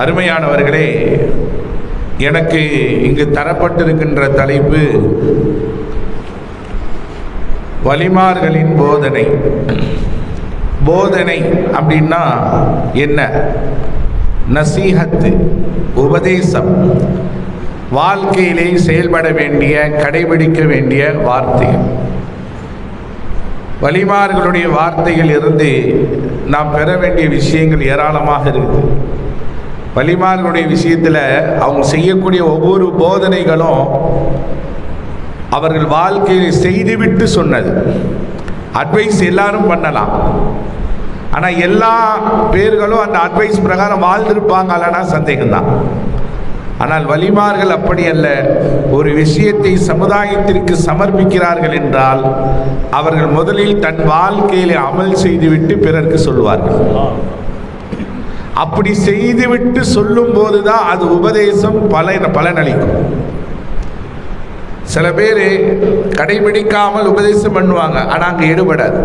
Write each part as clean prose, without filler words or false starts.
அருமையானவர்களே, எனக்கு இங்கு தரப்பட்டிருக்கின்ற தலைப்பு வலிமார்களின் போதனை. போதனை அப்படின்னா என்ன? நசீஹத்து, உபதேசம், வாழ்க்கையிலே செயல்பட வேண்டிய, கடைபிடிக்க வேண்டிய வார்த்தை. வலிமார்களுடைய வார்த்தையில் இருந்து நாம் பெற வேண்டிய விஷயங்கள் ஏராளமாக இருக்குது. வலிமார்களுடைய விஷயத்தில் அவங்க செய்யக்கூடிய ஒவ்வொரு போதனைகளும் அவர்கள் வாழ்க்கையில் செய்துவிட்டு சொன்னது. அட்வைஸ் எல்லாரும் பண்ணலாம், ஆனால் எல்லா பேர்களும் அந்த அட்வைஸ் பிரகாரம் வாழ்ந்திருப்பாங்களான்னா சந்தேகம்தான். ஆனால் வலிமார்கள் அப்படி அல்ல. ஒரு விஷயத்தை சமுதாயத்திற்கு சமர்ப்பிக்கிறார்கள் என்றால் அவர்கள் முதலில் தன் வாழ்க்கையிலே அமல் செய்துவிட்டு பிறருக்கு சொல்வார்கள். அப்படி செய்துவிட்டு சொல்லும் போதுதான் அது உபதேசம் பலனளிக்கும். சில பேர் கடைபிடிக்காமல் உபதேசம் பண்ணுவாங்க, ஆனால் அங்கே ஈடுபடாது.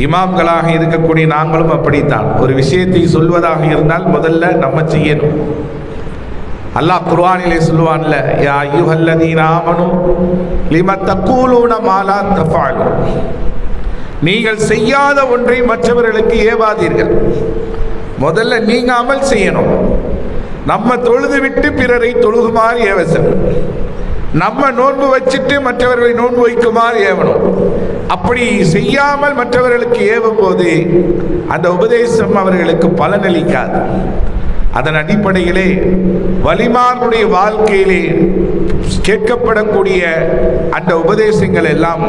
இமாம்களாக இருக்கக்கூடிய நாங்களும் அப்படித்தான். ஒரு விஷயத்தை சொல்வதாக இருந்தால் முதல்ல நம்ம செய்யணும். அல்லாஹ் குர்ஆனிலே சொல்லுவான்ல, யா அய்யுஹல்லதீன ஆமனூ லிம தக்கூலூன மா லா தஃஅலூன். நீங்கள் செய்யாத ஒன்றை மற்றவர்களுக்கு ஏவாதீர்கள். முதல்ல நீங்க அமல் செய்யணும். நம்ம தொழுது விட்டு பிறரை தொழுகுமாறு ஏவசன். நம்ம நோன்பு வச்சுட்டு மற்றவர்களை நோன்பு வைக்குமாறு ஏவணும். அப்படி செய்யாமல் மற்றவர்களுக்கு ஏவும் போது அந்த உபதேசம் அவர்களுக்கு பலனளிக்காது. அதன் அடிப்படையிலே வலிமார்களுடைய வாழ்க்கையிலே கேட்கப்படக்கூடிய அந்த உபதேசங்கள் எல்லாம்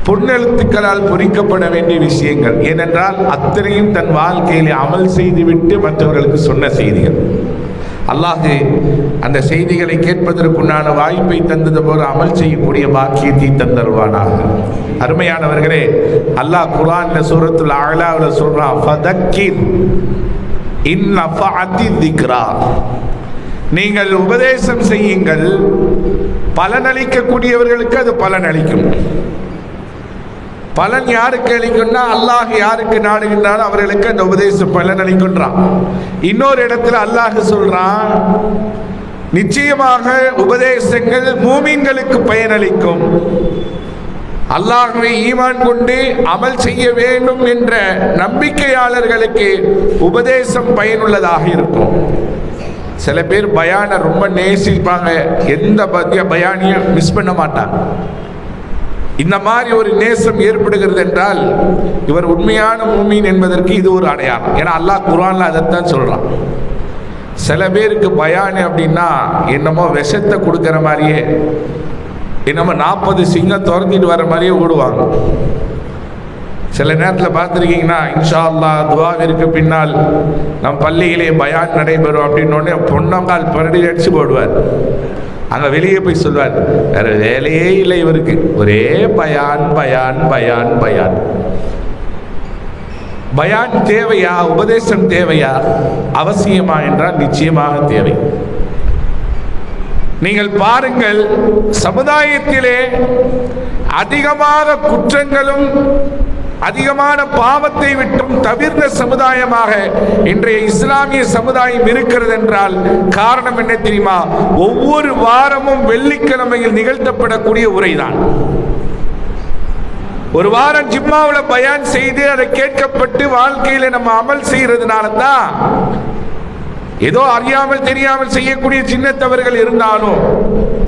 பொன்னெழுத்துக்களால் பொறிக்கப்பட வேண்டிய விஷயங்கள். ஏனென்றால் அத்தனையும் தன் வாழ்க்கையிலே அமல் செய்துவிட்டு மற்றவர்களுக்கு சொன்ன செய்திகள். அல்லாஹ் அந்த செய்திகளை கேட்பதற்குண்டான வாய்ப்பை தந்தது போல அமல் செய்யக்கூடிய பாக்கியத்தை தந்தருவானாக. அருமையானவர்களே, அல்லாஹ் குர்ஆன்ல சூரத்துல் அஅலாவுல சொல்றான், ஃபதக்கிர் இன் நஃபஅத்தி திக்ரா. நீங்கள் உபதேசம் செய்யுங்கள், பலனளிக்கக்கூடியவர்களுக்கு அது பலனளிக்கும். பலன் யாருக்கு அளிக்கும்னா அல்லாஹ் யாருக்கு நாடுகின்றான் அவர்களுக்கு அந்த உபதேசம் பலன் அளிக்கின்றான். இன்னொரு இடத்துல அல்லாஹ் சொல்றான், நிச்சயமாக உபதேசங்கள் மூமின்களுக்கு பயனளிக்கும். அல்லாஹ்வை ஈமான் கொண்டு அமல் செய்ய வேண்டும் என்ற நம்பிக்கையாளர்களுக்கு உபதேசம் பயனுள்ளதாக இருக்கும். சில பேர் பயான ரொம்ப நேசிப்பாங்க, எந்த பயானையும் மிஸ் பண்ண மாட்டாங்க. இந்த மாதிரி ஒரு நேசம் ஏற்படுகிறது என்றால் இவர் உண்மையான மூமின் என்பதற்கு இது ஒரு அடையாளம். ஏன்னா அல்லாஹ் குர்ஆன்ல அதைத்தான் சொல்றான். சில பேருக்கு பயான் அப்படின்னா என்னமோ விஷத்தை கொடுக்கிற மாதிரியே, என்னமோ 40 சிங்கம் துரத்திட்டு வர மாதிரியே ஓடுவாங்க. சில நேரத்தில் பார்த்துருக்கீங்கன்னா, இன்ஷா அல்லாஹ் துஆவிற்கு பின்னால் நம் பள்ளியிலே பயான் நடைபெறும் அப்படின்னோடனே பொன்னங்கால் பரடி அடிச்சு போடுவார். அங்கே வெளியே போய் சொல்வார், வேற வேலையே இல்லை இவருக்கு, ஒரே பயான் பயான் பயான் பயான். பயான் தேவையா? உபதேசம் தேவையா? அவசியமா என்றால் நிச்சயமாக தேவை. நீங்கள் பாருங்கள், சமுதாயத்திலே அதிகமாக குற்றங்களும் அதிகமான பாவத்தை விட்டும் தவிர்ந்த சமுதாயமாக இன்றைய இஸ்லாமிய சமுதாயம் இருக்கிறது என்றால் காரணம் என்ன தெரியுமா? ஒவ்வொரு வாரமும் வெள்ளிக்கிழமையில் நிகழ்த்தப்படக்கூடிய உரைதான். ஒரு வாரம் ஜிம்மாவில் பயான் செய்து அதை கேட்கப்பட்டு வாழ்க்கையில நம்ம அமல் செய்யறதுனால தான் ஏதோ அறியாமல் தெரியாமல் செய்யக்கூடிய சின்ன தவறுகள் இருந்தாலும்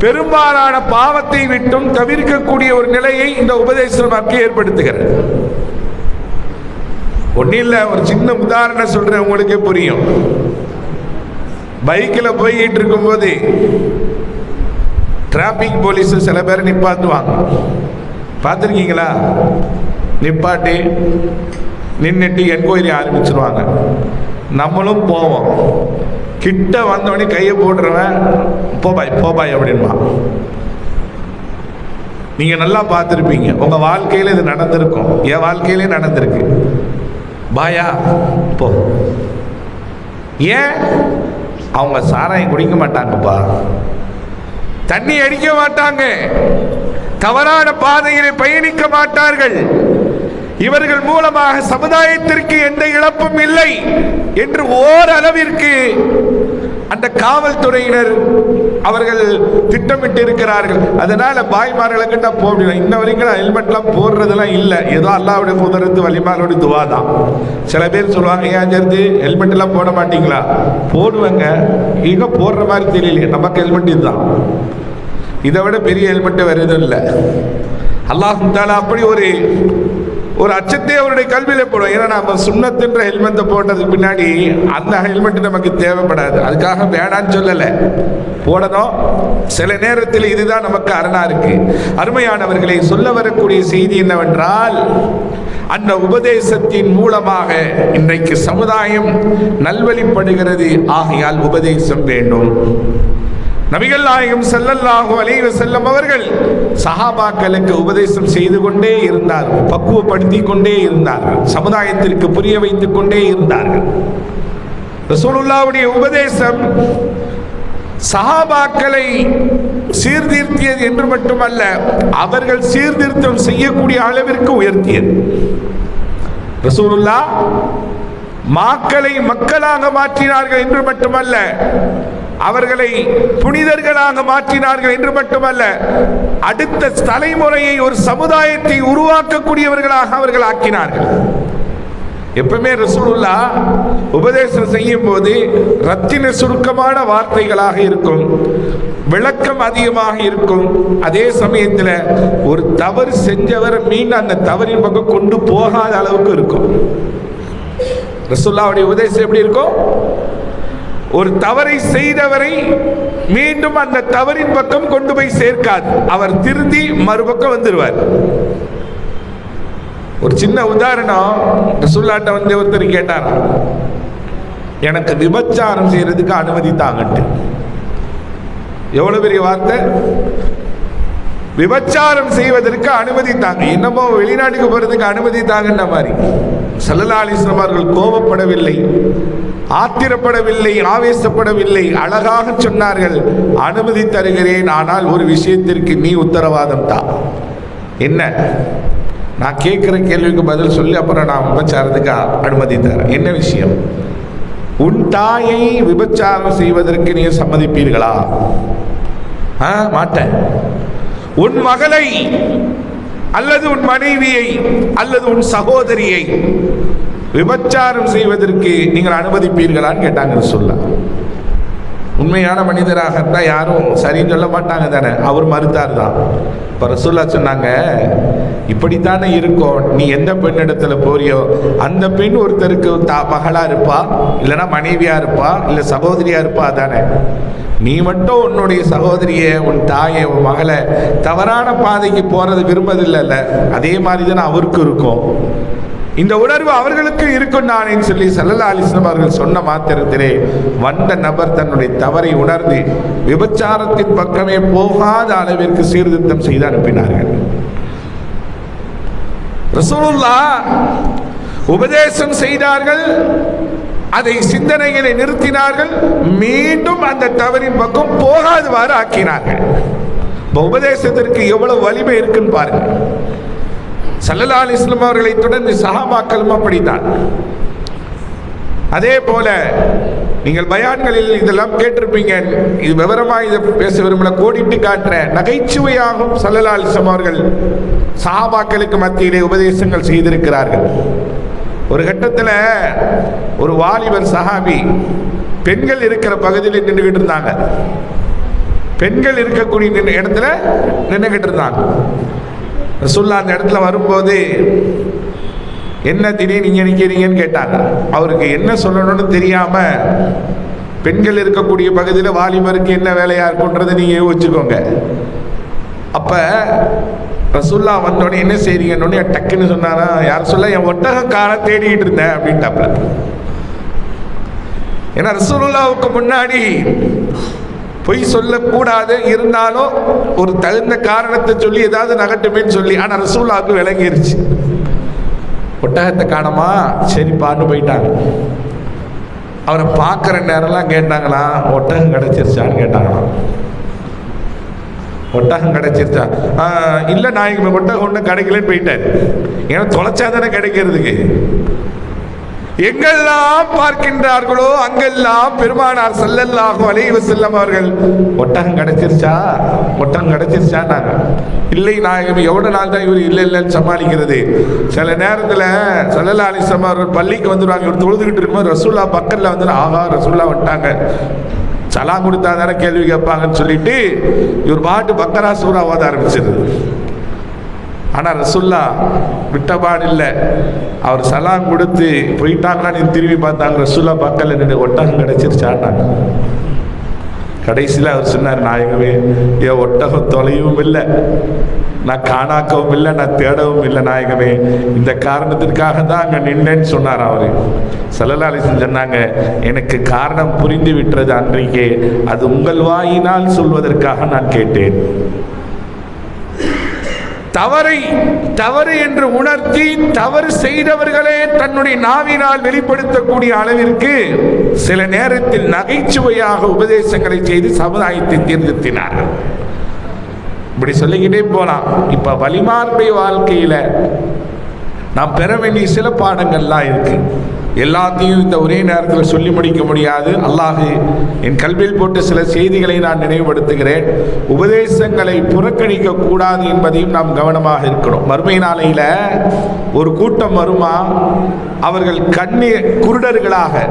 பெரும்பாலான பாவத்தை விட்டும் தவிர்க்கக்கூடிய ஒரு நிலையை இந்த உபதேசம் ஏற்படுத்துகிறது. ஒன்னும் இல்லை, ஒரு சின்ன உதாரணம் சொல்றேன், உங்களுக்கே புரியும். பைக்கில் போய்கிட்டு இருக்கும்போது டிராபிக் போலீஸ் சில பேர் நிப்பாட்டுவாங்க, பார்த்துருக்கீங்களா? நிப்பாட்டி நின்றுட்டு என்கொயரி ஆரம்பிச்சிருவாங்க. நம்மளும் போவோம், கிட்ட வந்தவொடனே கையை போடுறவன் போபாய் போபாய் அப்படின்மா. நீங்க நல்லா பார்த்துருப்பீங்க, உங்க வாழ்க்கையில இது நடந்திருக்கும், என் வாழ்க்கையிலே நடந்திருக்கு. பாயா போ. ஏன்? அவங்க சாராயம் குடிக்க மாட்டாங்கப்பா, தண்ணி அடிக்க மாட்டாங்க, தவறான பாதையிலே பயணிக்க மாட்டார்கள். இவர்கள் மூலமாக சமுதாயத்திற்கு எந்த இழப்பும் இல்லை என்று ஓரளவிற்கு அந்த காவல்துறையினர் அவர்கள் திட்டமிட்டு இருக்கிறார்கள். அதனால பாய்மார்களுக்கு போக இன்ன வரைக்கும் ஹெல்மெட்லாம் போடுறதெல்லாம் இல்லை. ஏதோ அல்லாவுடைய குதிரத்து வலிமாரோட துவா தான். சில பேர் சொல்லுவாங்க, ஏன் சேர்ந்து ஹெல்மெட் எல்லாம் போட மாட்டீங்களா? போடுவாங்க, இங்க போடுற மாதிரி தெரியல. நமக்கு ஹெல்மெட் இதுதான், இதை விட பெரிய ஹெல்மெட் வேற எதுவும் இல்லை. அல்லாஹ் தஆலா அப்படி ஒரு அச்சத்தை அவருடைய கல்வியில போடுவோம். ஏன்னா நம்ம சுன்னத்துன்ற ஹெல்மெட்டை போட்டதுக்கு பின்னாடி அந்த ஹெல்மெட் நமக்கு தேவைப்படாது. அதுக்காக வேணான்னு சொல்லலை, போடணும். சில நேரத்தில் இதுதான் நமக்கு அரணா இருக்கு. அருமையானவர்களை, சொல்ல வரக்கூடிய செய்தி என்னவென்றால், அந்த உபதேசத்தின் மூலமாக இன்றைக்கு சமுதாயம் நல்வழிப்படுகிறது. ஆகையால் உபதேசம் வேண்டும். நபிகள் நாயகம் ஸல்லல்லாஹு அலைஹி வஸல்லம் அவர்கள் சஹாபாக்களுக்கு உபதேசம் செய்து கொண்டே இருந்தார்கள், பக்குவப்படுத்திக் கொண்டே இருந்தார்கள், சமுதாயத்திற்கு புரிய வைத்துக் கொண்டே இருந்தார்கள். ரசூலுல்லாஹ்வுடைய உபதேசம் சஹாபாக்களை சீர்திருத்தியது என்று மட்டுமல்ல, அவர்கள் சீர்திருத்தம் செய்யக்கூடிய அளவிற்கு உயர்த்தியது. ரசூலுல்லாஹ் மக்களை மக்களாக மாற்றினார்கள் என்று மட்டுமல்ல, அவர்களை புனிதர்களாக மாற்றினார்கள் என்று மட்டுமல்ல, அடுத்த தலைமுறையை ஒரு சமுதாயத்தை உருவாக்கக்கூடியவர்களாக அவர்கள் ஆக்கினார்கள். எப்பவுமே ரசூலுல்லாஹ் உபதேசம் செய்யும் போது ரத்தின சுருக்கமான வார்த்தைகளாக இருக்கும், விளக்கம் அதிகமாக இருக்கும். அதே சமயத்தில் ஒரு தவறு செஞ்சவர் மீண்டும் அந்த தவறின் பக்கம் கொண்டு போகாத அளவுக்கு இருக்கும். ரசூலுல்லாஹ்வுடைய உபதேசம் எப்படி இருக்கும்? ஒரு தவறை செய்தவரை மீண்டும் அந்த தவறின் பக்கம் கொண்டு போய் சேர்க்காது. அவர் திருந்தி மறுபக்கம் வந்துடுவார். ஒரு சின்ன உதாரணம், ரசூலுல்லாஹ்ட்ட வந்து ஒருத்தர் கேட்டார், எனக்கு விபச்சாரம் செய்யறதுக்கு அனுமதி தாங்கட்டு. எவ்வளவு பெரிய வார்த்தை! விபச்சாரம் செய்வதற்கு அனுமதி தாங்க. என்னமோ வெளிநாட்டுக்கு போறதுக்கு அனுமதி தாங்கன்ற மாதிரி. ஸல்லல்லாஹு அலைஹி வஸல்லம் அவர்கள் கோபப்படவில்லை, ஆத்திரப்படவில்லை, ஆவேசப்படவில்லை. அழகாக சொன்னார்கள், அனுமதி தருகிறேன், ஆனால் ஒரு விஷயத்திற்கு நீ உத்தரவாதம் தா. என்ன? நான் கேட்கிற கேள்விக்கு பதில் சொல்லி அப்புறம் நான் விபச்சாரத்துக்கு அனுமதி தரேன். என்ன விஷயம்? உன் தாயை விபச்சாரம் செய்வதற்கு நீ சம்மதிப்பீர்களா? மாட்டேன். உன் மகளை அல்லது உன் மனைவியை அல்லது உன் சகோதரியை விபச்சாரம் செய்வதற்கு நீங்கள் அனுமதிப்பீர்களான்னு கேட்டாங்க. சொல்ல உண்மையான மனிதராக இருந்தால் யாரும் சரின்னு சொல்ல மாட்டாங்க தானே. அவர் மறுத்தார் தான். இப்போ ரசூலுல்லாஹ் சொன்னாங்க, இப்படித்தானே இருக்கும், நீ எந்த பெண்ணிடத்துல போறியோ அந்த பெண் ஒருத்தருக்கு மகளா இருப்பா, இல்லைன்னா மனைவியா இருப்பா, இல்லை சகோதரியா இருப்பா தானே. நீ மட்டும் உன்னுடைய சகோதரியை, உன் தாயை, உன் மகளை தவறான பாதைக்கு போறது விரும்பதில்லைல்ல, அதே மாதிரி தானே அவருக்கு இருக்கும். இந்த உணர்வு அவர்களுக்கு இருக்கும் நானே சொல்லி ஸல்லல்லாஹு அலைஹி வஸல்லம் அவர்கள் சொன்ன மாத்திரத்திலே வந்த நபர் தன்னுடைய தவறை உணர்ந்து விபச்சாரத்தின் பக்கமே போகாத அளவிற்கு சீர்திருத்தம் செய்து அனுப்பினார்கள். ரசூலுல்லாஹ் உபதேசம் செய்தார்கள், அதை சிந்தனைகளை நிறுத்தினார்கள், மீண்டும் அந்த தவறின் பக்கம் போகாதவாறு ஆக்கினார்கள். உபதேசத்திற்கு எவ்வளவு வலிமை இருக்குன்னு பாருங்க. ஸல்லல்லாஹு அலைஹி வஸல்லம் அவர்களை தொடர்ந்து சஹாபாக்களும் அப்படித்தான். அதே போல நீங்கள் பயான்களில் இதெல்லாம் கேட்டிருப்பீங்க. இது விவரமாக இதை பேச விரும்பல, கோடிட்டு காட்டுற நகைச்சுவையாகவும் ஸல்லல்லாஹு அலைஹி வஸல்லம் அவர்கள் சஹாபாக்களுக்கு மத்தியிலே உபதேசங்கள் செய்திருக்கிறார்கள். ஒரு கட்டத்தில் ஒரு வாலிபர் சஹாபி பெண்கள் இருக்கிற பகுதியில் நின்றுகிட்டு இருந்தாங்க. பெண்கள் இருக்கக்கூடிய இடத்துல நின்றுகிட்டு இருந்தாங்க. ரசூலுல்லாஹ் அந்த இடத்துல வரும்போது, என்ன திடீர்னு நீங்க நிற்கிறீங்கன்னு கேட்டாங்க. அவருக்கு என்ன சொல்லணும்னு தெரியாம, பெண்கள் இருக்கக்கூடிய பகுதியில் வாலிபருக்கு என்ன வேலையா இருக்குன்றதை நீங்க யோசிச்சுக்கோங்க. அப்ப ரசூலுல்லாஹ் வந்தோடனே என்ன செய்றீங்கன்னு டக்குன்னு சொன்னாரா, யார் சொல்ல, என் ஒட்டகக்கார தேடிக்கிட்டு இருந்தேன் அப்படின்ட்டாப்ல. ஏன்னா ரசூலுல்லாஹ்வுக்கு முன்னாடி பொய் சொல்லக்கூடாது, இருந்தாலும் ஒரு தகுந்த காரணத்தை சொல்லி ஏதாவது நகட்டுமேன்னு சொல்லி. ஆனா ரசூலுல்லாஹ்வுக்கு விளங்கிருச்சு, ஒட்டகத்தை காணமா, சரிப்பான்னு போயிட்டாங்க. அவரை பார்க்குற நேரம்லாம் கேட்டாங்களா, ஒட்டகம் கிடைச்சிருச்சான்னு கேட்டாங்களாம். ஒட்டகம் கிடைச்சிருச்சா? இல்லை நாயகமே, ஒட்டகம் ஒன்றும் கிடைக்கலன்னு போயிட்டார். ஏன்னா தொலைச்சாதானே கிடைக்கிறதுக்கு. எங்கெல்லாம் பார்க்கின்றார்களோ அங்கெல்லாம் பெருமானார் ஸல்லல்லாஹு அலைஹி வஸல்லம் அவர்கள் ஒட்டகம் கிடைச்சிருச்சா, ஒட்டகம் கிடைச்சிருச்சா? நாங்க இல்லை நாயகம், எவ்வளவு நாள் தான் இவர் இல்லை இல்லைன்னு சமாளிக்கிறது. சில நேரத்தில் ஸல்லல்லாஹு அலைஹி வஸல்லம் அவர்கள் பள்ளிக்கு வந்துடுவாங்க. இவர் தொழுதுகிட்டு இருக்கும்போது ரசூல்லா பக்கத்தில் வந்து, ஆகா ரசூல்லா வந்துட்டாங்க, சலாம் கொடுத்தா தானே கேள்வி கேட்பாங்கன்னு சொல்லிட்டு இவர் பாட்டு பக்கரா சூரா ஓத ஆரம்பிச்சிருது. ஆனால் ரசூல்லா விட்டபாடு இல்லை. அவர் சலாம் கொடுத்து போயிட்டாங்களான்னு திரும்பி பார்த்தாங்க. ரசூல்லா பக்கத்தில் நின்று ஒட்டகம் கிடைச்சிருச்சான்னாங்க. கடைசியில் அவர் சொன்னார், நாயகமே, என் ஒட்டகம் தொலைவும் இல்லை, நான் காணாக்கவும் இல்லை, நான் தேடவும் இல்லை நாயகமே, இந்த காரணத்திற்காக தான் அங்கே நின்றேன்னு சொன்னார். அவர் ஸல்லல்லாஹு அலைஹி வஸல்லம் சொன்னாங்க, எனக்கு காரணம் புரிந்து விட்டது அன்றைக்கே, அது உங்கள் வாயினால் சொல்வதற்காக நான் கேட்டேன். தவறு என்று உணர்த்தி தவறு செய்தவர்களே தன்னுடைய நாவினால் வெளிப்படுத்தக்கூடிய அளவிற்கு சில நேரத்தில் நகைச்சுவையாக உபதேசங்களை செய்து சமுதாயத்தை தீர்த்தினார்கள். இப்படி சொல்லிக்கிட்டே போலாம். இப்ப வலிமாருடைய வாழ்க்கையில நாம் பெற வேண்டிய சில பாடங்கள்லாம் இருக்கு. எல்லாத்தையும் இந்த ஒரே நேரத்தில் சொல்லி முடிக்க முடியாது. அல்லாஹ் என் கல்வியில் போட்ட சில செய்திகளை நான் நினைவுபடுத்துகிறேன். உபதேசங்களை புறக்கணிக்க கூடாது என்பதையும் நாம் கவனமாக இருக்கணும். மறுமை நாளையில ஒரு கூட்டம் வருமா, அவர்கள் குருடர்களாக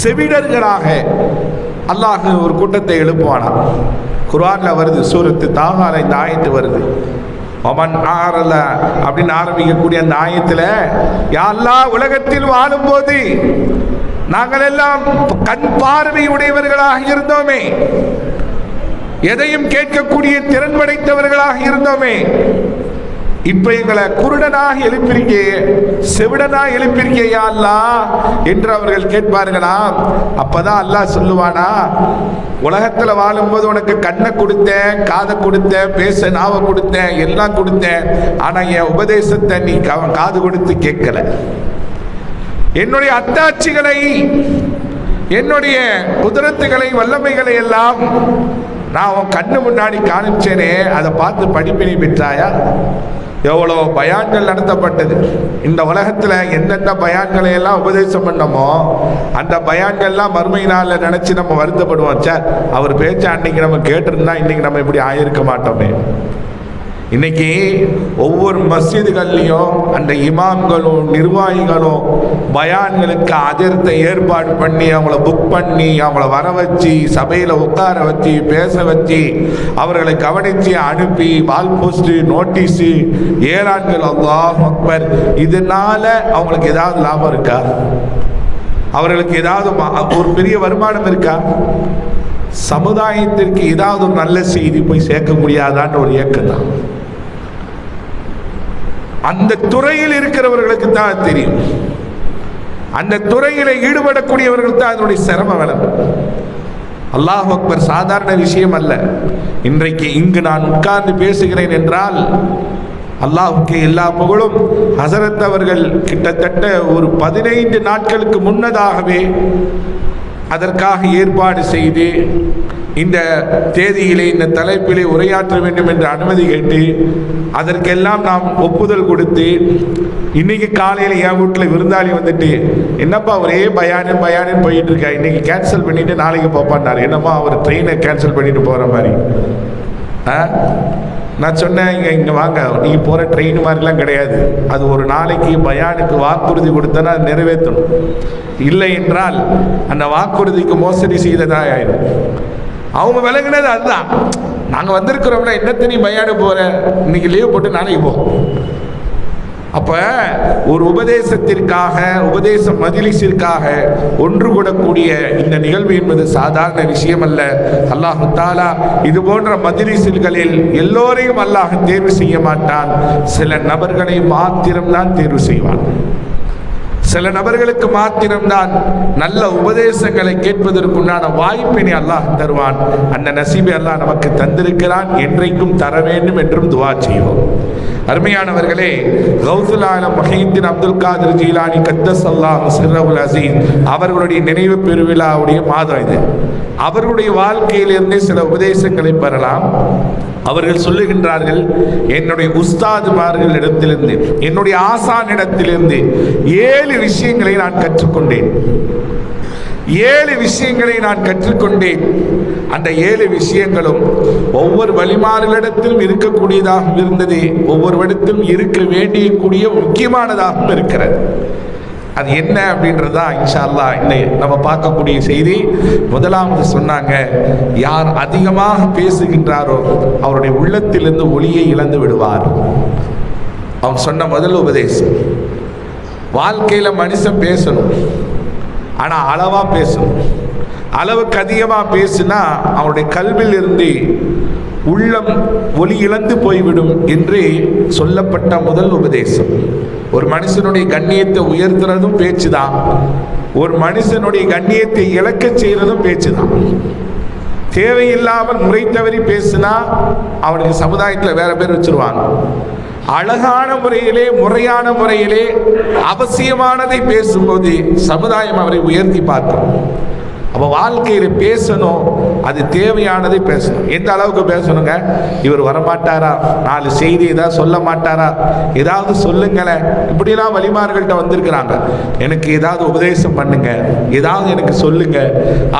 செவிடர்களாக அல்லாஹ் ஒரு கூட்டத்தை எழுப்புவானா. குர்ஆன்ல வருது, சூரத்து தாகால இந்த ஆயத்து வருது. ஒமன் ஆரல அப்படின்னு ஆரம்பிக்கக்கூடிய அந்த ஆயத்தில், யா அல்லாஹ், உலகத்தில் வாழும்போது நாங்கள் எல்லாம் கண் பார்வை உடையவர்களாக இருந்தோமே, எதையும் கேட்கக்கூடிய திறன் படைத்தவர்களாக இருந்தோமே, இப்ப எங்களை குருடனாக எழுப்பியிருக்கே, செவிடனாக எழுப்பியிருக்கே யா அல்லாஹ் என்று அவர்கள் கேட்பார்களாம். அப்பதான் அல்லாஹ் சொல்லுவானா, உலகத்துல வாழும்போது உனக்கு கண்ணை கொடுத்தேன், காதை கொடுத்தேன், பேச நாவை கொடுத்தேன், எல்லாம் கொடுத்தேன், ஆனா என் உபதேசத்தை நீ காது கொடுத்து கேட்கல. என்னுடைய அத்தாட்சிகளை, என்னுடைய குதிரத்துகளை, வல்லமைகளை எல்லாம் நான் உன் கண்ணு முன்னாடி காணிச்சேனே, அதை பார்த்து படிப்பினை பெற்றாயா? எவ்வளோ பயான்கள் நடத்தப்பட்டது இந்த உலகத்தில். எந்தெந்த பயான்களை எல்லாம் உபதேசம் பண்ணமோ அந்த பயான்கள்லாம் மறுமை நாளில் நினச்சி நம்ம வருத்தப்படுவோம். சார், அவர் பேச்ச அன்னைக்கு நம்ம கேட்டிருந்தா இன்னைக்கு நம்ம இப்படி ஆயிருக்க மாட்டோமே. இன்னைக்கு ஒவ்வொரு மஸ்ஜிதுகள்லையும் அந்த இமாம்களும் நிர்வாகிகளும் பயான்களுக்கு அதிர்த்த ஏற்பாடு பண்ணி அவங்கள புக் பண்ணி அவங்கள வர வச்சு சபையில் உட்கார வச்சு பேச வச்சு அவர்களை கவனித்து அனுப்பி வால் போஸ்ட் நோட்டீஸு ஏழான்கள், அல்லாஹ் அக்பர். இதனால அவங்களுக்கு ஏதாவது லாபம் இருக்கா? அவர்களுக்கு ஏதாவது ஒரு பெரிய வருமானம் இருக்கா? சமுதாயத்திற்கு ஏதாவது ஒரு நல்ல செய்தி போய் சேர்க்க முடியாதான்னு ஒரு இயக்கம் தான். அந்த துறையில் இருக்கிறவர்களுக்கு தான் தெரியும். அந்த துறையில ஈடுபடக்கூடியவர்கள் தான் அதனுடைய சிரமம் விளங்கும். அல்லாஹ் அக்பர் சாதாரண விஷயம் அல்ல. இன்றைக்கு இங்கு நான் உட்கார்ந்து பேசுகிறேன் என்றால் அல்லாஹ்வுக்கு எல்லா புகழும். ஹஸரத் அவர்கள் கிட்டத்தட்ட ஒரு 15 நாட்களுக்கு முன்னதாகவே அதற்காக ஏற்பாடு செய்து இந்த தேதியிலே இந்த தலைப்பிலே உரையாற்ற வேண்டும் என்று அனுமதி கேட்டு அதற்கெல்லாம் நாம் ஒப்புதல் கொடுத்து இன்னைக்கு காலையில் என் வீட்டில் விருந்தாளி வந்துட்டு, என்னப்பா ஒரே பயானு போயிட்டு இருக்கா, இன்னைக்கு கேன்சல் பண்ணிட்டு நாளைக்கு போப்பான்னாரு. என்னம்மா அவர் ட்ரெயினை கேன்சல் பண்ணிட்டு போகிற மாதிரி. நான் சொன்னேன், இங்கே வாங்க, நீங்கள் போகிற ட்ரெயின் மாதிரிலாம் கிடையாது. அது ஒரு நாளைக்கு பயானுக்கு வாக்குறுதி கொடுத்தனா அது நிறைவேற்றணும். இல்லை என்றால் அந்த வாக்குறுதிக்கு மோசடி செய்ததாக ஆயிடும். அவங்க விளங்குனது அதுதான். நாங்கள் வந்திருக்கிறோம்னா என்னத்த நீ பயானு போகிற, இன்னைக்கு லீவ் போட்டு நாளைக்கு போ. அப்ப ஒரு உபதேசத்திற்காக, உபதேச மஜ்லிஸிற்காக ஒன்று கூடக்கூடிய இந்த நிகழ்வு என்பது சாதாரண விஷயம் அல்ல. அல்லாஹ் தஆலா இது போன்ற மஜ்லிஸ்களில் எல்லோரையும் அல்லாஹ் தேர்வு செய்ய மாட்டான். சில நபர்களை மாத்திரம்தான் தேர்வு செய்வான். சில நபர்களுக்கு மாத்திரம்தான் நல்ல உபதேசங்களை கேட்பதற்குண்டான வாய்ப்பினை அல்லாஹ் தருவான். அந்த நசீபை அல்லாஹ் நமக்கு தந்திருக்கிறான். என்றைக்கும் தர வேண்டும் என்றும் துஆ செய்வோம். அருமையானவர்களே, கௌசுல் ஆலம் முஹையீன் அப்துல் காதிர் ஜீலானி கத்தஸல்லாஹு சிர்ரஹுல் அஸீஸ் அவர்களுடைய நினைவு பெருவிழாவுடைய மாதம் இது. அவர்களுடைய வாழ்க்கையிலிருந்து சில உபதேசங்களை பெறலாம். அவர்கள் சொல்லுகின்றார்கள், என்னுடைய உஸ்தாதுமார்களிடத்திலிருந்து, என்னுடைய ஆசானிடத்திலிருந்து 7 விஷயங்களை நான் கற்றுக்கொண்டேன். 7 விஷயங்களை நான் கற்றுக்கொண்டேன். அந்த 7 விஷயங்களும் ஒவ்வொரு வழிமாறுகளிடத்திலும் இருக்கக்கூடியதாக இருந்தது, ஒவ்வொருவரிடத்திலும் இருக்க வேண்டியக்கூடிய முக்கியமானதாகவும் இருக்கிறது. அது என்ன அப்படின்றதா இன்ஷா அல்லாஹ் இன்னைக்கு நம்ம பார்க்கக்கூடிய செய்தி. முதலாவது சொன்னாங்க, யார் அதிகமாக பேசுகின்றாரோ அவருடைய உள்ளத்திலிருந்து ஒளியை இழந்து விடுவார். அவன் சொன்ன முதல் உபதேசம், வாழ்க்கையில மனுஷன் பேசணும், ஆனா அளவா பேசணும். அளவுக்கு அதிகமா பேசினா அவனுடைய கல்வியில் இருந்து உள்ளம் ஒளி இழந்து போய்விடும் என்று சொல்லப்பட்ட முதல் உபதேசம். ஒரு மனுஷனுடைய கண்ணியத்தை உயர்த்துறதும் பேச்சுதான், ஒரு மனுஷனுடைய கண்ணியத்தை இழக்க செய்யறதும் பேச்சுதான். தேவையில்லாமல் முறை தவறி பேசினா அவனுக்கு சமுதாயத்தில் வேற பேர் வச்சிருவாங்க. அழகான முறையிலே, முறையான முறையிலே அவசியமானதை பேசும்போது சமுதாயம் அவரை உயர்த்தி பார்க்கும். அப்போ வாழ்க்கையில் பேசணும், அது தேவையானதை பேசணும். எந்த அளவுக்கு பேசணுங்க? இவர் வரமாட்டாரா, 4 செய்தி ஏதாவது சொல்ல மாட்டாரா, ஏதாவது சொல்லுங்களேன். இப்படிலாம் வழிமார்கள்ட்ட வந்திருக்கிறாங்க, எனக்கு ஏதாவது உபதேசம் பண்ணுங்க, ஏதாவது எனக்கு சொல்லுங்க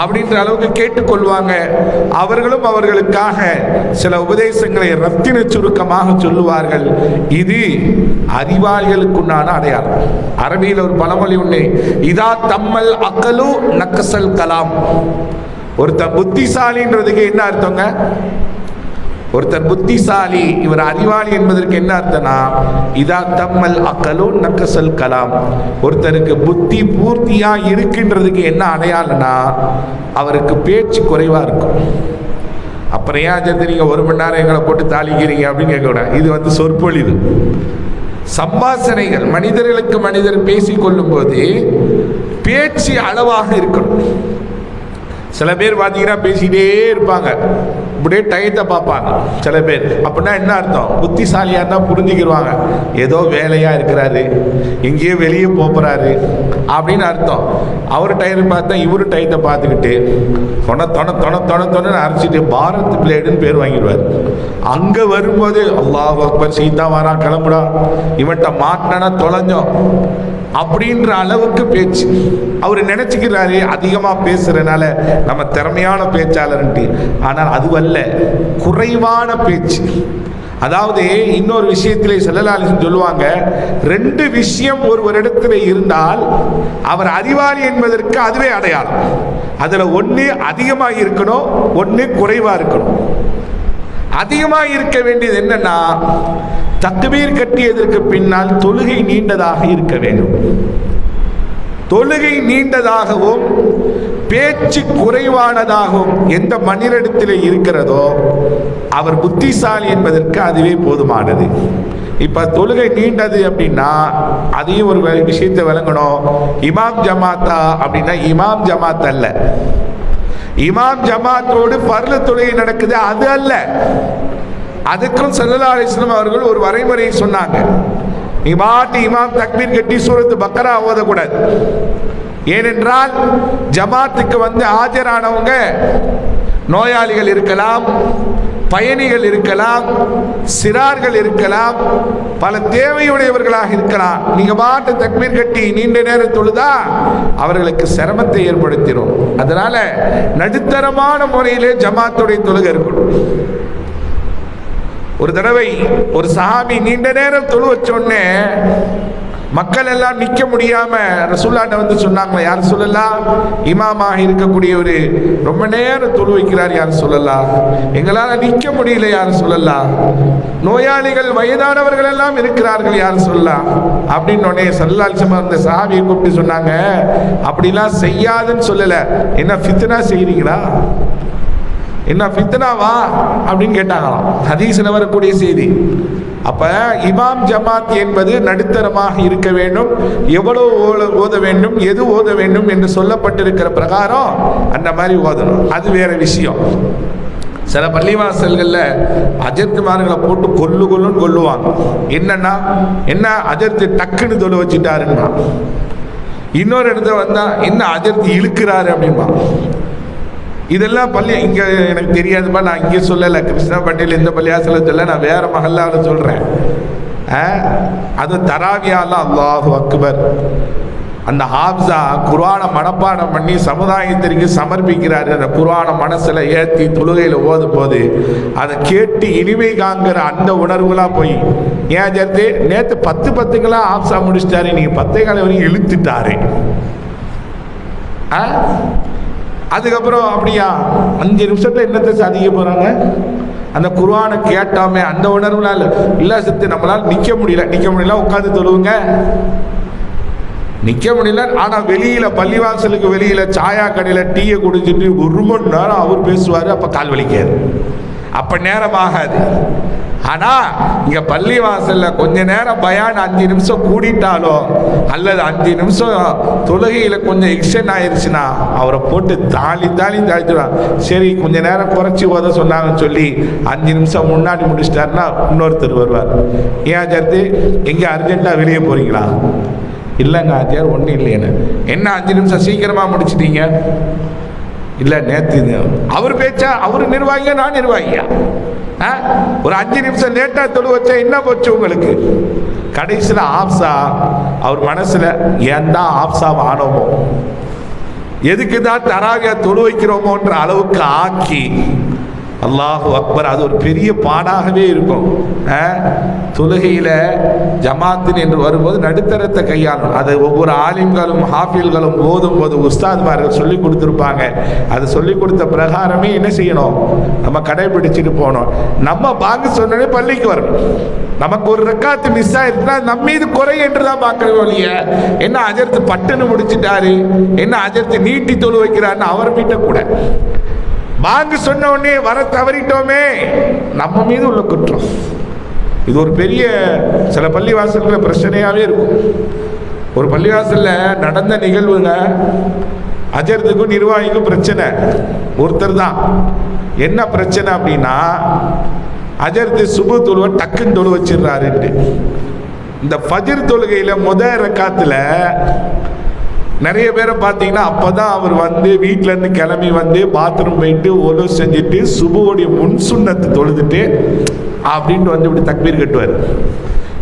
அப்படின்ற அளவுக்கு கேட்டுக்கொள்வாங்க. அவர்களும் அவர்களுக்காக சில உபதேசங்களை ரத்தின சுருக்கமாக சொல்லுவார்கள். இது அறிவாளிகளுக்குண்டான அடையாளம். அரபியில் ஒரு பழமொழி உண்டு, இதா தம்மல் அக்கலு நக்கசல் கலாம். ஒருத்தர் புத்திசாலின்றதுக்கு என்ன அர்த்தங்க? ஒருத்தர் புத்திசாலி, இவர் அறிவாளி என்பதற்கு என்ன அர்த்தம்னா, இதா தம்மல் அக்கலு நக்கசல் கலாம். ஒருத்தருக்கு புத்தி பூர்த்தியா இருக்கின்றதுக்கு என்ன அடையாளம்னா, அவருக்கு பேச்சு குறைவா இருக்கும். அப்புறம் ஏன் நீங்க 1 மணி நேரம் எங்களை போட்டு தாளிக்கிறீங்க அப்படின்னு கேட்கக்கூடாது. இது சொற்பொழிவு, சம்பாஷணைகள். மனிதர்களுக்கு மனிதர் பேசிக்கொள்ளும் போது பேச்சு அளவாக இருக்கணும். சில பேர் பார்த்தீங்கன்னா பேசிக்கிட்டே இருப்பாங்க, இப்படியே டயத்தை பார்ப்பாங்க சில பேர். அப்படின்னா என்ன அர்த்தம்? புத்திசாலியாக இருந்தால் புரிஞ்சுக்கிடுவாங்க, ஏதோ வேலையாக இருக்கிறாரு, எங்கேயோ வெளியே போகிறாரு அப்படின்னு அர்த்தம். அவர் டயரை பார்த்தா இவரு டயத்தை பார்த்துக்கிட்டு தொண அரைச்சிட்டு பாரத் பிளேடுன்னு பேர் வாங்கிடுவார். அங்கே வரும்போது அல்லாஹ் அக்பர், சீதா வாரா, கிளம்புடா, இவன்கிட்ட மாட்டினா தொலைஞ்சோம் அப்படின்ற அளவுக்கு பேச்சு. அவர் நினைச்சுக்கிறாரு அதிகமாக பேசுறதுனால நம்ம திறமையான பேச்சாளர்ன்ட்டு. ஆனால் அதுவல்ல, குறைவான பேச்சு. அதாவது இன்னொரு விஷயத்திலே ஸல்லல்லாஹு அலைஹி வஸல்லம் சொல்லுவாங்க, 2 விஷயம் ஒருவரிடத்தில் இருந்தால் அவர் அறிவாளி என்பதற்கு அதுவே அடையாளம். அதுல 1 அதிகமாக இருக்கணும், 1 குறைவா இருக்கணும். அதிகமாக இருக்க வேண்டியது என்னன்னா, தக்பீர் கட்டியதற்கு பின்னால் தொழுகை நீண்டதாக இருக்க வேண்டும். தொழுகை நீண்டதாகவும் பேச்சு குறைவானதாகவும் எந்த மனிதனிடத்திலே இருக்கிறதோ அவர் புத்திசாலி என்பதற்கு அதுவே போதுமானது. இப்ப தொழுகை நீண்டது அப்படின்னா அதையும் ஒரு விஷயத்தை விளங்கணும். இமாம் ஜமாத்தா அப்படின்னா இமாம் ஜமாத் அல்ல. இமாம் ஜமாத்தோடு ஃபர்லு தொழுகை நடக்குது, அது அல்ல. அதுக்கும் ஸல்லல்லாஹு அலைஹி வஸல்லம் அவர்கள் ஒரு வரைமுறையை சொன்னாங்க. இமாம் தக்பீர் கட்டி சூரத்து பக்கரா ஓதக்கூடாது. ஏனென்றால் ஜமாத்துக்கு ஆஜரானவங்க நோயாளிகள் இருக்கலாம், பயணிகள் இருக்கலாம், சிறார்கள் இருக்கலாம், பல தேவையுடையவர்களாக இருக்கலாம். நீங்க பாட்டு தக்பீர் கட்டி நீண்ட நேரம் தொழுதா அவர்களுக்கு சிரமத்தை ஏற்படுத்திடும். அதனால நடுத்தரமான முறையிலே ஜமாத்துடைய தொழுகை இருக்கணும். ஒரு தடவை ஒரு சஹாபி நீண்ட நேரம் தொழு வச்சோடனே மக்கள் எல்லாம் நிற்க முடியாம ரசூலுல்லாஹ்ட்ட சொன்னாங்க, யார் சொல்லலாம், இமாமாக இருக்கக்கூடிய ஒரு ரொம்ப நேரம் தொழு வைக்கிறார், யார் சொல்லலாம், எங்களால் நிற்க முடியல, யார் சொல்லலாம், நோயாளிகள் வயதானவர்கள் எல்லாம் இருக்கிறார்கள், யார் சொல்லலாம் அப்படின்னு உடனே ஸல்லல்லாஹு அலைஹி வஸல்லம் அந்த சஹாபியை கூப்பிட்டு சொன்னாங்க, அப்படிலாம் செய்யாதுன்னு சொல்லல, என்ன ஃபித்னா செய்றீங்களா, என்ன ஃபித்னாவா அப்படின்னு கேட்டாங்களாம். ஹதீஸ்ல வரக்கூடிய செய்தி. அப்ப இமாம் ஜமாத் என்பது நடுத்தரமாக இருக்க வேண்டும். எவ்வளவு ஓத வேண்டும், எது ஓத வேண்டும் என்று சொல்லப்பட்டிருக்கிற பிரகாரம் அந்த மாதிரி ஓதணும். அது வேற விஷயம். சில பள்ளிவாசல்கள்ல அஜர்த்துமார்களை போட்டு கொல்லுன்னு கொல்லுவாங்க. என்னன்னா என்ன அஜர்த்து டக்குன்னு தொழு வச்சுட்டாருன்னா, இன்னொரு இடத்துல வந்தா என்ன அஜர்த்து இழுக்கிறாரு அப்படின்பா. இதெல்லாம் பள்ளி இங்கே எனக்கு தெரியாதுப்பா, நான் இங்கே சொல்லலை, கிருஷ்ணா பட்டியில் இந்த பள்ளியாசல சொல்ல, நான் வேற மஹல்லாவில் சொல்கிறேன். அது தராவியால அல்லாஹு அக்பர். அந்த ஹாப்ஸா குர்ஆனை மனப்பாடம் பண்ணி சமுதாயத்திற்கு சமர்ப்பிக்கிறாரு. அந்த குர்ஆனை மனசுல ஏற்றி தொழுகையில் ஓதும் போது அதை கேட்டு இனிமை காங்கிற அந்த உணர்வுலாம் போய் ஏன் சேர்த்து நேற்று 10 ஹாப்ஸா முடிச்சிட்டாரு, நீங்க 10 வரைக்கும் இழுத்துட்டாரு. அதுக்கப்புறம் அப்படியா 5 நிமிஷத்துல என்னத்தை சாதிக்க போறாங்க? அந்த குர்ஆனை கேட்டாமே அந்த உணர்வுலாம் இல்லை சித்து, நம்மளால நிக்க முடியல உட்காந்து தொழுவுங்க, நிக்க முடியல. ஆனா வெளியில பள்ளிவாசலுக்கு வெளியில சாயா கடையில டீயை குடிச்சிட்டு 1 மணி நேரம் அவர் பேசுவாரு, அப்ப கால் வலிக்காது, அப்ப நேரம் ஆகாது. ஆனா இங்க பள்ளிவாசல்ல கொஞ்ச நேரம் பயான் 5 நிமிஷம் கூடிட்டாலோ அல்லது 5 நிமிஷம் தொழுகையில கொஞ்சம் எக்ஸ்டெண்ட் ஆயிருச்சுன்னா அவரை போட்டு தாளிடுவான். சரி கொஞ்ச நேரம் குறைச்சி ஓத சொன்னாங்கன்னு சொல்லி 5 நிமிஷம் முன்னாடி முடிச்சிட்டாருன்னா இன்னொருத்தர் வருவார். ஏன் சேர்த்து எங்க அர்ஜென்ட்டா வெளியே போறீங்களா? இல்லைங்க ஆச்சியார் ஒன்றும் இல்லைன்னு. என்ன 5 நிமிஷம் சீக்கிரமா முடிச்சிட்டீங்க? இல்லை நேற்று அவர் பேச்சா, அவர் நிர்வாகியா நான் நிர்வாகியா? ஒரு 5 நிமிஷம் லேட்டா தொழு வச்சா என்ன போச்சு உங்களுக்கு? கடைசியில் ஆப்சா அவர் மனசுல ஏன் தான் ஆப்சா ஆனோமோ, எதுக்கு தான் தராவியா தொழு வைக்கிறோமோன்ற அளவுக்கு ஆக்கி அல்லாஹு அக்பர். அது ஒரு பெரிய பாடாகவே இருக்கும். தொழுகையில ஜமாத்தின் என்று வரும்போது நடுத்தரத்தை கையாளணும். அது ஒவ்வொரு ஆலிம்களும் ஹாஃபில்களும் ஓதும் போது உஸ்தாத்மார்கள் சொல்லி கொடுத்துருப்பாங்க. அது சொல்லி கொடுத்த பிரகாரமே என்ன செய்யணும், நம்ம கடைபிடிச்சிட்டு போகணும். நம்ம பாங்கு சொன்னே பள்ளிக்கு வரணும். நமக்கு ஒரு ரக்காத்து மிஸ் ஆயிருச்சுன்னா நம்ம மீது குறை என்று தான் பார்க்கவே ஒழிய என்ன அஜர்த்து பட்டுன்னு முடிச்சுட்டாரு, என்ன அஜர்த்து நீட்டி தொழு வைக்கிறாருன்னு அவர் மீட்ட கூட பாங்கு சொன்ன உடனே வர தவறிட்டோமே நம்ம மீது உள்ள குற்றம். இது ஒரு பெரிய சில பள்ளிவாசல்கள பிரச்சனையாவே இருக்கும். ஒரு பள்ளிவாசல்ல நடந்த நிகழ்வுங்க, அஜர்த்துக்கும் நிர்வாகிக்கும் பிரச்சனை. ஒருத்தர் தான் என்ன பிரச்சனை அப்படின்னா, அஜர்த்து சுபு தொழுவ டக்குன்னு தொழு வச்சிடறாருன்ட்டு. இந்த ஃபஜ்ர் தொழுகையில முதல் ரக்காத்துல நிறைய பேரை பார்த்தீங்கன்னா அப்பதான் அவர் வந்து வீட்டில இருந்து கிளம்பி வந்து பாத்ரூம் போயிட்டு ஒழு செஞ்சுட்டு சுபுவோடைய முன் சுன்னத்து தொழுதுட்டு அப்படின்ட்டு வந்து இப்படி தக்பீர் கட்டுவார்.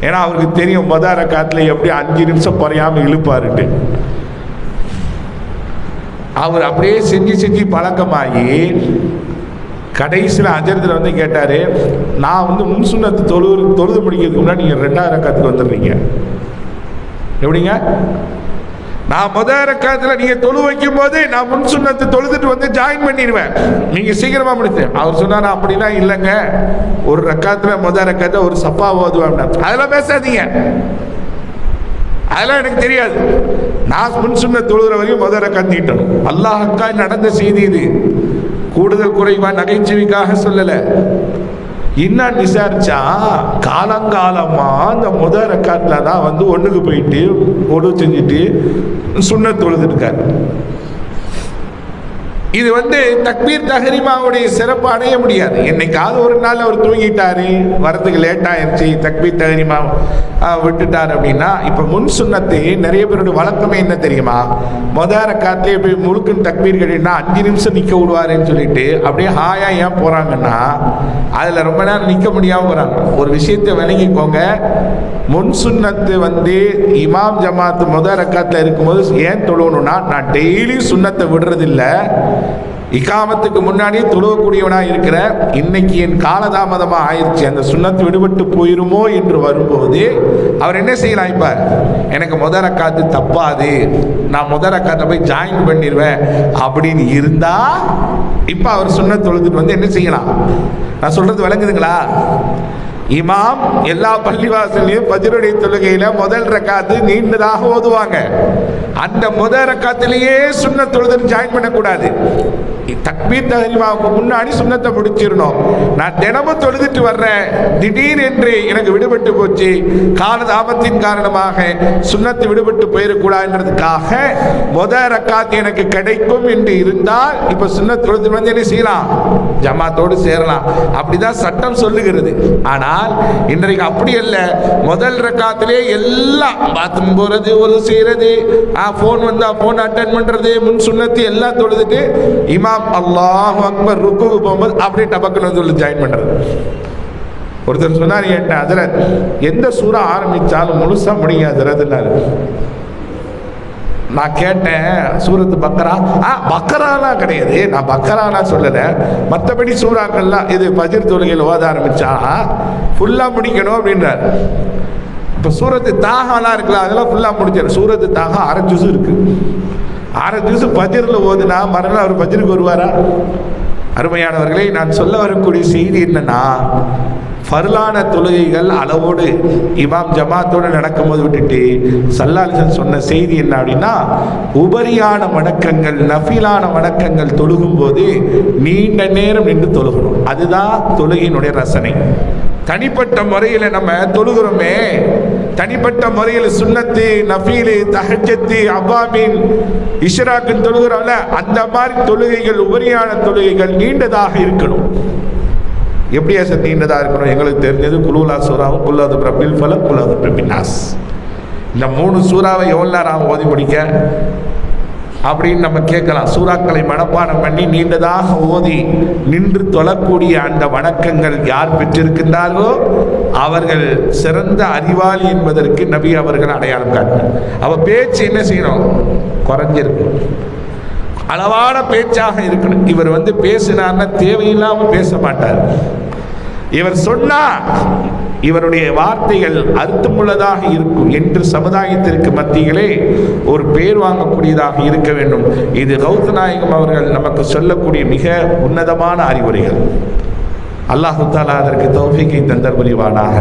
ஏன்னா அவருக்கு தெரியும் முதல் ரக்காத்துல எப்படி 5 நிமிஷம் குறையாம இழுப்பாருட்டு. அவர் அப்படியே செஞ்சு பழக்கமாகி கடைசியில் அஜரத்தில் வந்து கேட்டாரு, நான் வந்து முன் சுன்னத்து தொழுது முடிக்கிறதுக்கு முன்னாடி நீங்க 2வது ரக்காத்துக்கு வந்துடுறீங்க, எப்படிங்க? நான் முதல் ரக்காத்துல நீங்க தொழு வைக்கும் போது நான் முன் சுன்னத்து தொழுதுட்டு வந்து ஜாயின் பண்ணிடுவேன், நீங்க சீக்கிரமா முடிச்சு. அவர் சொன்னாரு அப்படின்னா இல்லைங்க, ஒரு ரக்காத்துல முதல் ரக்காத்துல ஒரு சப்பா ஓதுவேன். அதெல்லாம் பேசாதீங்க, அதெல்லாம் எனக்கு தெரியாது. நான் முன் சுன்னத்து தொழுகிற வரையும் முதல் ரக்காத் நீட்டணும். அல்லாஹ்க்காக நடந்த செய்தி இது, கூடுதல் குறைவா நகைச்சுவைக்காக சொல்லல. இன்னும் விசாரிச்சா காலங்காலமா அந்த முதல் ரக்காத்துல தான் வந்து ஒண்ணுக்கு போயிட்டு ஒடு செஞ்சுட்டு சுன்னத் தொழுது இருக்காரு. இது வந்து தக்பீர் தஹ்ரீமாவுடைய சிறப்பு அடைய முடியாது. என்னைக்காவது ஒரு நாள் அவர் தூங்கிட்டாரு, வரதுக்கு லேட் ஆயிடுச்சு, தக்பீர் தஹ்ரீமா விட்டுட்டார் அப்படின்னா, இப்ப முன் சுன்னத்து நிறைய பேருடைய வழக்கமே என்ன தெரியுமா, முதல் ரக்காத்திலே போய் முழுக்குன்னு தக்பீர் கட்டினா 5 நிமிஷம் நிக்க விடுவாருன்னு சொல்லிட்டு அப்படியே ஹாயா ஏன் போறாங்கன்னா, அதுல ரொம்ப நேரம் நிக்க முடியாம போறாங்க. ஒரு விஷயத்தை விளங்கிக்கோங்க, முன் சுன்னத்து வந்து இமாம் ஜமாத் முதல் ரக்காத்துல இருக்கும்போது ஏன் தொழுவணும்னா, நான் டெய்லி சுன்னத்தை விடுறது இல்லை, இகாமத்துக்கு முன்னாடி தொழுவக்கூடியவனா இருக்கிற, இன்னைக்கு என் காலதாமதமா ஆயிடுச்சு, அந்த சுன்னத்து விடுபட்டு போயிருமோ என்று வரும்போது அவர் என்ன செய்யலாம், இப்ப எனக்கு முதல் ரக்காத்து தப்பாது, நான் முதல் ரக்காத்தை போய் ஜாயின் பண்ணிடுவேன் அப்படின்னு இருந்தா இப்ப அவர் சுன்னத் தொழுதுட்டு வந்து என்ன செய்யலாம். நான் சொல்றது விளங்குதுங்களா? இமாம் எல்லா பள்ளிவாசலையும் ஃபஜ்ருடைய தொழுகையில முதல் ரக்காத்து நீண்டதாக ஓதுவாங்க. அந்த முதல் ரக்காத்திலேயே சுன்னத் தொழுதுட்டு ஜாயின் பண்ணக்கூடாது. தக்பீர் தஹ்ரீமாவுக்கு முன்னாடி சுன்னத்தை முடிச்சிடணும். நான் தினமும் தொழுதுட்டு வர்றேன், திடீர் என்று எனக்கு விடுபட்டு போச்சு, காலதாமத்தின் காரணமாக சுன்னத்து விடுபட்டு போயிடக்கூடாதுன்றதுக்காக முதல் ரக்காத்து எனக்கு கிடைக்கும் என்று இருந்தால் இப்ப சுன்னத் தொழுது வந்து என்ன செய்யலாம், ஜமாத்தோடு சேரலாம். அப்படிதான் சட்டம் சொல்லுகிறது. ஆனா ஆனால் இன்றைக்கு அப்படி அல்ல. முதல் ரக்காத்திலே எல்லாம் பாத்ரூம் போறது, ஒரு செய்யறது, போன் வந்தா போன் அட்டன் பண்றது, முன் சுன்னத்து எல்லாம் தொழுதுட்டு இமாம் அல்லாஹு அக்பர் ருக்குக்கு போகும்போது அப்படியே டபக்குன்னு வந்து ஜாயின் பண்றது. ஒருத்தர் சொன்னார் என்கிட்ட, ஹஜ்ரத் எந்த சூரா ஆரம்பிச்சாலும் முழுசா முடியும் ஹஜ்ரத்னாரு. நான் கேட்டேன் சூரத்து பக்கரா? பக்கராலாம் கிடையாது, நான் பக்கராலாம் சொல்லல, மற்றபடி சூறாக்கள்லாம் இது ஃபஜ்ர் தொழுகையில் ஓத ஆரம்பிச்சா ஃபுல்லா முடிக்கணும் அப்படின்றார். இப்போ சூரத்து தாகாலாம் இருக்குல்ல, அதெல்லாம் ஃபுல்லா முடிச்சார். சூரத்து தாகா 1/2 ஜுஸ் இருக்கு. 1/2 ஜுஸ் ஃபஜ்ரில் ஓதுனா மறுநாள் அவர் ஃபஜ்ருக்கு வருவாரா? அருமையானவர்களே, நான் சொல்ல வரக்கூடிய செய்தி என்னன்னா, ஃபர்லான தொழுகைகள் அளவோடு இமாம் ஜமாத்தோடு நடக்கும்போது விட்டுட்டு ஸல்லல்லாஹு சொன்ன செய்தி என்ன அப்படின்னா, உபரியான வணக்கங்கள், நஃபிலான வணக்கங்கள் தொழுகும் போது நீண்ட நேரம் நின்று தொழுகணும். அதுதான் தொழுகையினுடைய ரசனை. தனிப்பட்ட முறையில் நம்ம தொழுகிறோமே, தனிப்பட்ட முறையில் சுன்னத்து, நஃபீலு, தஹஜ்ஜத்து, அவ்வாபின், இஷ்ராக்குன்னு தொழுகிறோம்ல, அந்த மாதிரி தொழுகைகள், உபரியான தொழுகைகள் நீண்டதாக இருக்கணும். எப்படியா சார் நீண்டதாக இருக்கணும்? எங்களுக்கு தெரிஞ்சது குலூலா சூறாவும், குல்லாது பிரபில் ஃபலக், குல்லாது பிரபின் நாஸ், இந்த 3 சூறாவை எவ்வளோ நேரம் ஓதி முடிக்க அப்படின்னு நம்ம கேட்கலாம். சூறாக்களை மனப்பாடம் பண்ணி நீண்டதாக ஓதி நின்று தொழக்கூடிய அந்த வணக்கங்கள் யார் பெற்றிருக்கின்றார்களோ அவர்கள் சிறந்த அறிவாளி என்பதற்கு நபி அவர்கள் அடையாளம் காட்டினார். அவ பேச்சு என்ன செய்யணும்? குறைஞ்சிருக்கும், அளவான பேச்சாக இருக்கணும். இவர் பேசினார்னா தேவையில்லாமல் பேச மாட்டார். இவர் சொன்னா இவருடைய வார்த்தைகள் அர்த்தமுள்ளதாக இருக்கும் என்று சமுதாயத்திற்கு மத்தியிலே ஒரு பேர் வாங்கக்கூடியதாக இருக்க வேண்டும். இது கௌத நாயகம் அவர்கள் நமக்கு சொல்லக்கூடிய மிக உன்னதமான அறிவுரைகள். அல்லாஹு தஆலா அதற்கு தௌஃபீக்கை தந்தர் புரிவானாக.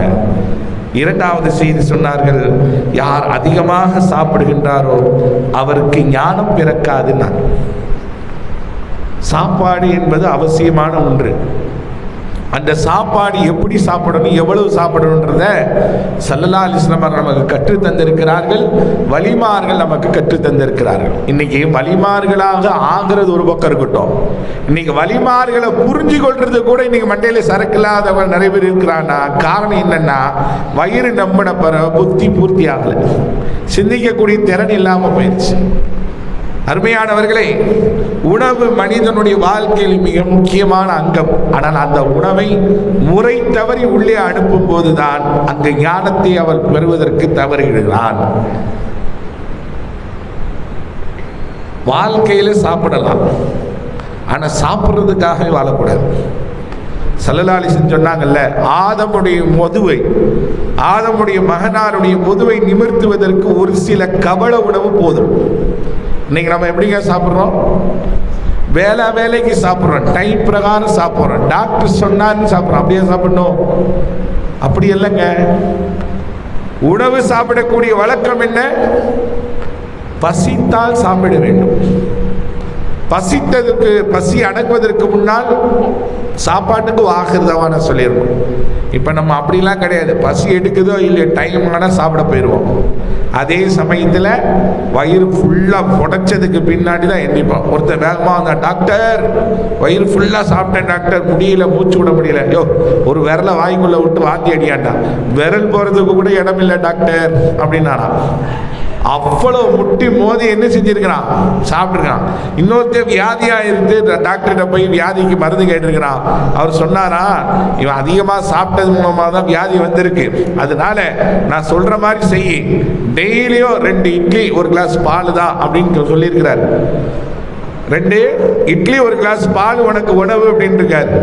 இரண்டாவது செய்தி சொன்னார்கள், யார் அதிகமாக சாப்பிடுகின்றாரோ அவருக்கு ஞானம் பிறக்காதுன்னா. சாப்பாடு என்பது அவசியமான ஒன்று. அந்த சாப்பாடு எப்படி சாப்பிடணும், எவ்வளவு சாப்பிடணுன்றத ஸல்லல்லாஹு அலைஹி வஸல்லம் நமக்கு கற்றுத் தந்திருக்கிறார்கள். வலிமார்கள் நமக்கு கற்றுத் தந்திருக்கிறார்கள். இன்னைக்கு வலிமார்களாக ஆகிறது ஒரு பக்கம் இருக்கட்டும், இன்னைக்கு வலிமார்களை புரிஞ்சு கொள்றது கூட இன்னைக்கு மண்டையில சரக்கு இல்லாதவங்க நிறைய பேர் இருக்கிறான்னா காரணம் என்னன்னா, வயிறு நம்பின பிறகு புத்தி பூர்த்தி ஆகல, சிந்திக்கக்கூடிய திறன் இல்லாம போயிடுச்சு. அருமையானவர்களே, உணவு மனிதனுடைய வாழ்க்கையில் மிக முக்கியமான அங்கம். ஆனால் அந்த உணவை முறை தவறி உள்ளே அனுப்பும் போதுதான் அங்கு ஞானத்தை அவள் பெறுவதற்கு தவறுகிறான். வாழ்க்கையில சாப்பிடலாம், ஆனா சாப்பிட்றதுக்காக வாழக்கூடாது. ஸல்லல்லாஹு அலைஹி வஸல்லம் சொன்னாங்கல்ல, ஆதமுடைய மகனாருடைய முதுவை நிமிர்த்துவதற்கு ஒரு சில கபள உணவு போதும். இன்னைக்கு நம்ம எப்படிங்க சாப்பிட்றோம்? வேலைக்கு சாப்பிட்றோம், டைம் பிரகாரம் சாப்பிட்றோம், டாக்டர் சொன்னான்னு சாப்பிட்றோம். அப்படியே சாப்பிடணும்? அப்படி இல்லைங்க. உணவு சாப்பிடக்கூடிய வழக்கம் என்ன? பசித்தால் சாப்பிட வேண்டும். பசி அடக்குவதற்கு முன்னால் சாப்பாட்டுக்கு வாக்குறதவான சொல்லியிருக்கோம். இப்போ நம்ம அப்படிலாம் கிடையாது. பசி எடுக்குதோ இல்லையோ டைம் ஆனால் சாப்பிட போயிடுவோம். அதே சமயத்தில் வயிறு ஃபுல்லாக புடைச்சதுக்கு பின்னாடி தான் எண்ணிப்போம். ஒருத்தர் வேகமாக வந்தால், டாக்டர் வயிறு ஃபுல்லாக சாப்பிட்டேன் டாக்டர், முடியல, மூச்சு விட முடியல. யோ, ஒரு விரலை வாய்க்குள்ளே விட்டு வாந்தி அடியாண்டான், விரல் போகிறதுக்கு கூட இடம் இல்லை டாக்டர் அப்படின்னானா. அவ்வளவு முட்டி மோதி என்ன செஞ்சிருக்கிறான்? சாப்பிட்டுருக்கான். இன்னொருத்தர் வியாதியா இருந்து டாக்டர்கிட்ட போய் வியாதிக்கு மருந்து கேட்டிருக்கிறான். அவர் சொன்னாரா, இவன் அதிகமாக சாப்பிட்டது மூலமாக தான் வியாதி வந்திருக்கு, அதனால நான் சொல்ற மாதிரி செய்யி, டெய்லியும் 2 இட்லி 1 கிளாஸ் பால் தான் அப்படின்னு சொல்லியிருக்கிறார். 2 இட்லி 1 கிளாஸ் பால் உனக்கு உணவு அப்படின்னு இருக்காரு.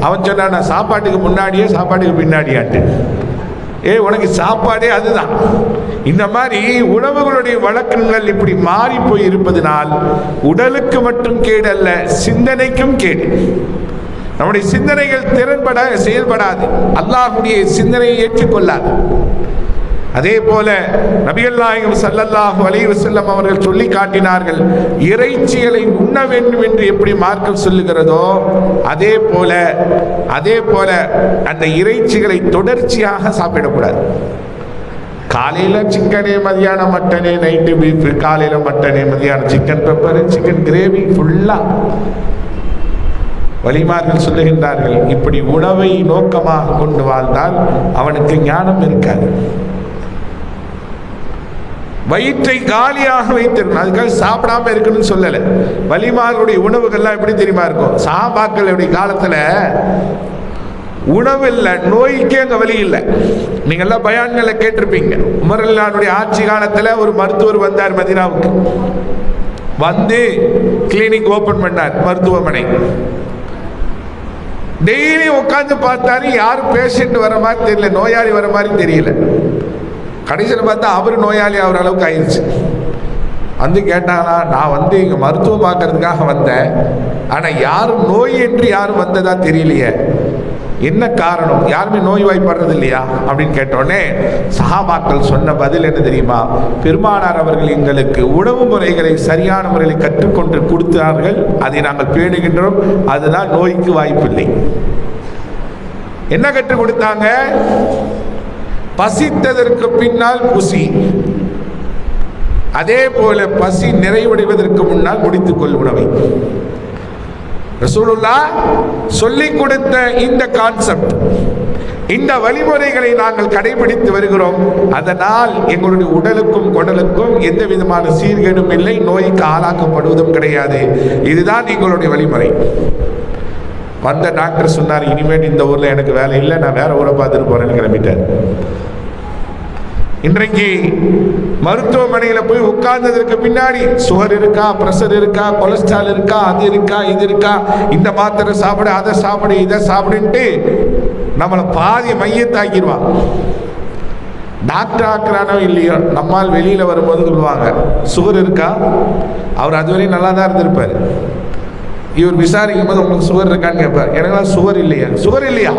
அவன் சொன்னான், நான் சாப்பாட்டுக்கு முன்னாடியே சாப்பாட்டுக்கு பின்னாடியாட்டு. உனக்கு சாப்பாடே அதுதான். இந்த மாதிரி உணவுகளுடைய வழக்கங்கள் இப்படி மாறி போய் இருப்பதனால் உடலுக்கு மட்டும் கேடு அல்ல, சிந்தனைக்கும் கேடு. நம்முடைய சிந்தனைகள் திறன்பட செயல்படாது, அல்லாஹ்வுடைய சிந்தனையை ஏற்றுக்கொள்ளாது. அதே போல நபிகள் நாயகம் ஸல்லல்லாஹு அலைஹி வஸல்லம் அவர்கள் சொல்லி காட்டினார்கள், இறைச்சிகளை உண்ண வேண்டும் என்று எப்படி மார்க்கம் சொல்லுகிறதோ அதே போல அந்த இறைச்சிகளை தொடர்ச்சியாக சாப்பிடக்கூடாது. காலையில சிக்கனு, மதியானம் மட்டனு, நைட்டு பீஃப், காலையில மட்டனு, மதியானம் சிக்கன் பெப்பர், சிக்கன் கிரேவி, ஃபுல்லா வலிமார்கள் சொல்லுகின்றார்கள், இப்படி உணவை நோக்கமாக கொண்டு வாழ்ந்தால் அவனுக்கு ஞானம் இருக்காது. வயிற்றை காலியாக வைத்திருக்கணும், அதுக்காக சாப்பிடாம இருக்கணும்னு சொல்லலை. வலிமார்களுடைய உணவுகள்லாம் எப்படி தெரியுமா இருக்கும்? சஹாபாக்களுடைய காலத்துல உணவு இல்லை, நோய்க்கே அங்கே வழி இல்லை. நீங்கள்லாம் பயான்களை கேட்டிருப்பீங்க. உமர் ரலியல்லாஹு ஆட்சி காலத்தில் ஒரு மருத்துவர் வந்தார் மதீனாவுக்கு. வந்து கிளினிக் ஓபன் பண்ணார், மருத்துவமனை. டெய்லி உட்காந்து பார்த்தாரு, யாரும் பேஷண்ட் வர மாதிரி தெரியல, நோயாளி வர மாதிரி தெரியல. கடைசியில் பார்த்தா அவர் நோயாளி ஆகிற அளவுக்கு ஆயிடுச்சு. வந்து கேட்டானா, நான் வந்து இங்கே மருத்துவம் பார்க்கறதுக்காக வந்தேன், ஆனால் யாரும் நோய் என்று யாரும் வந்ததா தெரியலையே, என்ன காரணம், யாருமே நோய் வாய்ப்படுறது இல்லையா அப்படின்னு கேட்டோடனே சஹாபாக்கள் சொன்ன பதில் என்ன தெரியுமா? பெருமானார் அவர்கள் எங்களுக்கு உணவு முறைகளை சரியான முறையில் கற்றுக்கொண்டு கொடுத்தார்கள், அதை நாங்கள் பேணுகின்றோம், அதுதான் நோய்க்கு வாய்ப்பில்லை. என்ன கற்றுக் கொடுத்தாங்க? பசித்ததற்கு பின்னால் புசி, அதே போல பசி நிறைவடைவதற்கு முன்னால் முடித்துக் கொள் உணவை. ரசூலுல்லாஹ் சொல்லிக் கொடுத்த இந்த கான்செப்ட், இந்த வழிமுறைகளை நாங்கள் கடைபிடித்து வருகிறோம். அதனால் எங்களுடைய உடலுக்கும் குடலுக்கும் எந்த விதமான சீர்கேடும் இல்லை, நோய்க்கு ஆளாக்கப்படுவதும் கிடையாது. இதுதான் எங்களுடைய வழிமுறை. வந்த டாக்டர் சொன்னார், இனிமேல் இந்த ஊர்ல எனக்கு வேலை இல்லை, நான் வேற ஊரை பார்த்துட்டு போறேன்னு கிளம்பிட்டார். இன்றைக்கு மருத்துவமனையில் போய் உட்கார்ந்ததற்கு பின்னாடி சுகர் இருக்கா, பிரஷர் இருக்கா, கொலஸ்ட்ரால் இருக்கா, அது இருக்கா, இது இருக்கா, இந்த மாத்திரை சாப்பிடு, அதை சாப்பிடு, இதை சாப்பிடுன்ட்டு நம்மளை பாதி மையத்தாக்கிடுவான். டாக்டர் ஆக்குறானோ இல்லையோ, நம்மால் வெளியில வரும்போது சொல்லுவாங்க, சுகர் இருக்கா? அவர் அதுவரையும் நல்லா தான் இருந்திருப்பார். இவர் விசாரிக்கும் போது உங்களுக்கு சுகர் இருக்கான்னு கேட்பார். எனக்குலாம் சுகர் இல்லையா? சுகர் இல்லையா?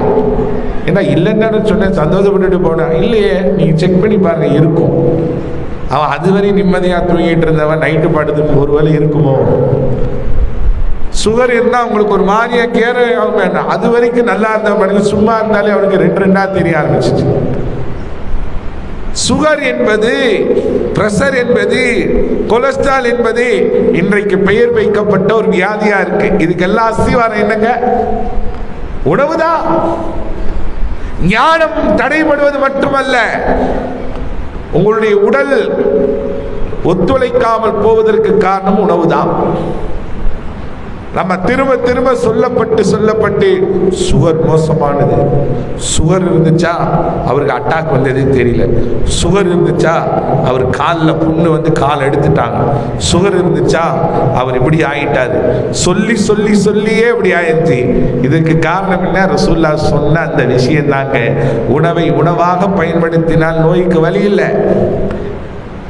ஏன்னா இல்லைன்னு சொன்னேன், சந்தோஷப்பட்டுட்டு போனேன். இல்லையே, நீங்க செக் பண்ணி பாருங்க, இருக்கும். அவன் அதுவரை நிம்மதியாக தூங்கிட்டு இருந்தவன் நைட்டு படுத்து ஒரு வேளை இருக்குமோ? சுகர் இருந்தால் அவங்களுக்கு ஒரு மாதிரியா கேர வேண்டாம். அது வரைக்கும் நல்லா இருந்தவன் சும்மா இருந்தாலே அவனுக்கு ரெண்டு ரெண்டா தெரிய ஆரம்பிச்சிச்சு. சுகர் என்பது, பிரஷர் என்பது, கொலஸ்ட்ரால் என்பது இன்றைக்கு பெயர் வைக்கப்பட்ட ஒரு வியாதியா இருக்கு. இதுக்கெல்லாம் அஸ்திவாரம் என்னங்க? உணவுதான். ஞானம் தடைபடுவது மட்டுமல்ல, உங்களுடைய உடல் ஒத்துழைக்காமல் போவதற்கு காரணம் உணவுதான். நம்ம திரும்ப திரும்ப சொல்லப்பட்டு சுகர் மோசமானது. சுகர் இருந்துச்சா அவருக்கு அட்டாக் வந்தது தெரியல, சுகர் இருந்துச்சா அவர் காலில் புண்ணு வந்து கால் எடுத்துட்டாங்க, சுகர் இருந்துச்சா அவர் இப்படி ஆயிட்டாரு, சொல்லி சொல்லி சொல்லியே இப்படி ஆயிடுச்சு. இதுக்கு காரணம் என்ன? ரசூலுல்லாஹ் சொன்ன அந்த விஷயம் தாங்க. உணவை உணவாக பயன்படுத்தினால் நோய்க்கு வழி இல்லை.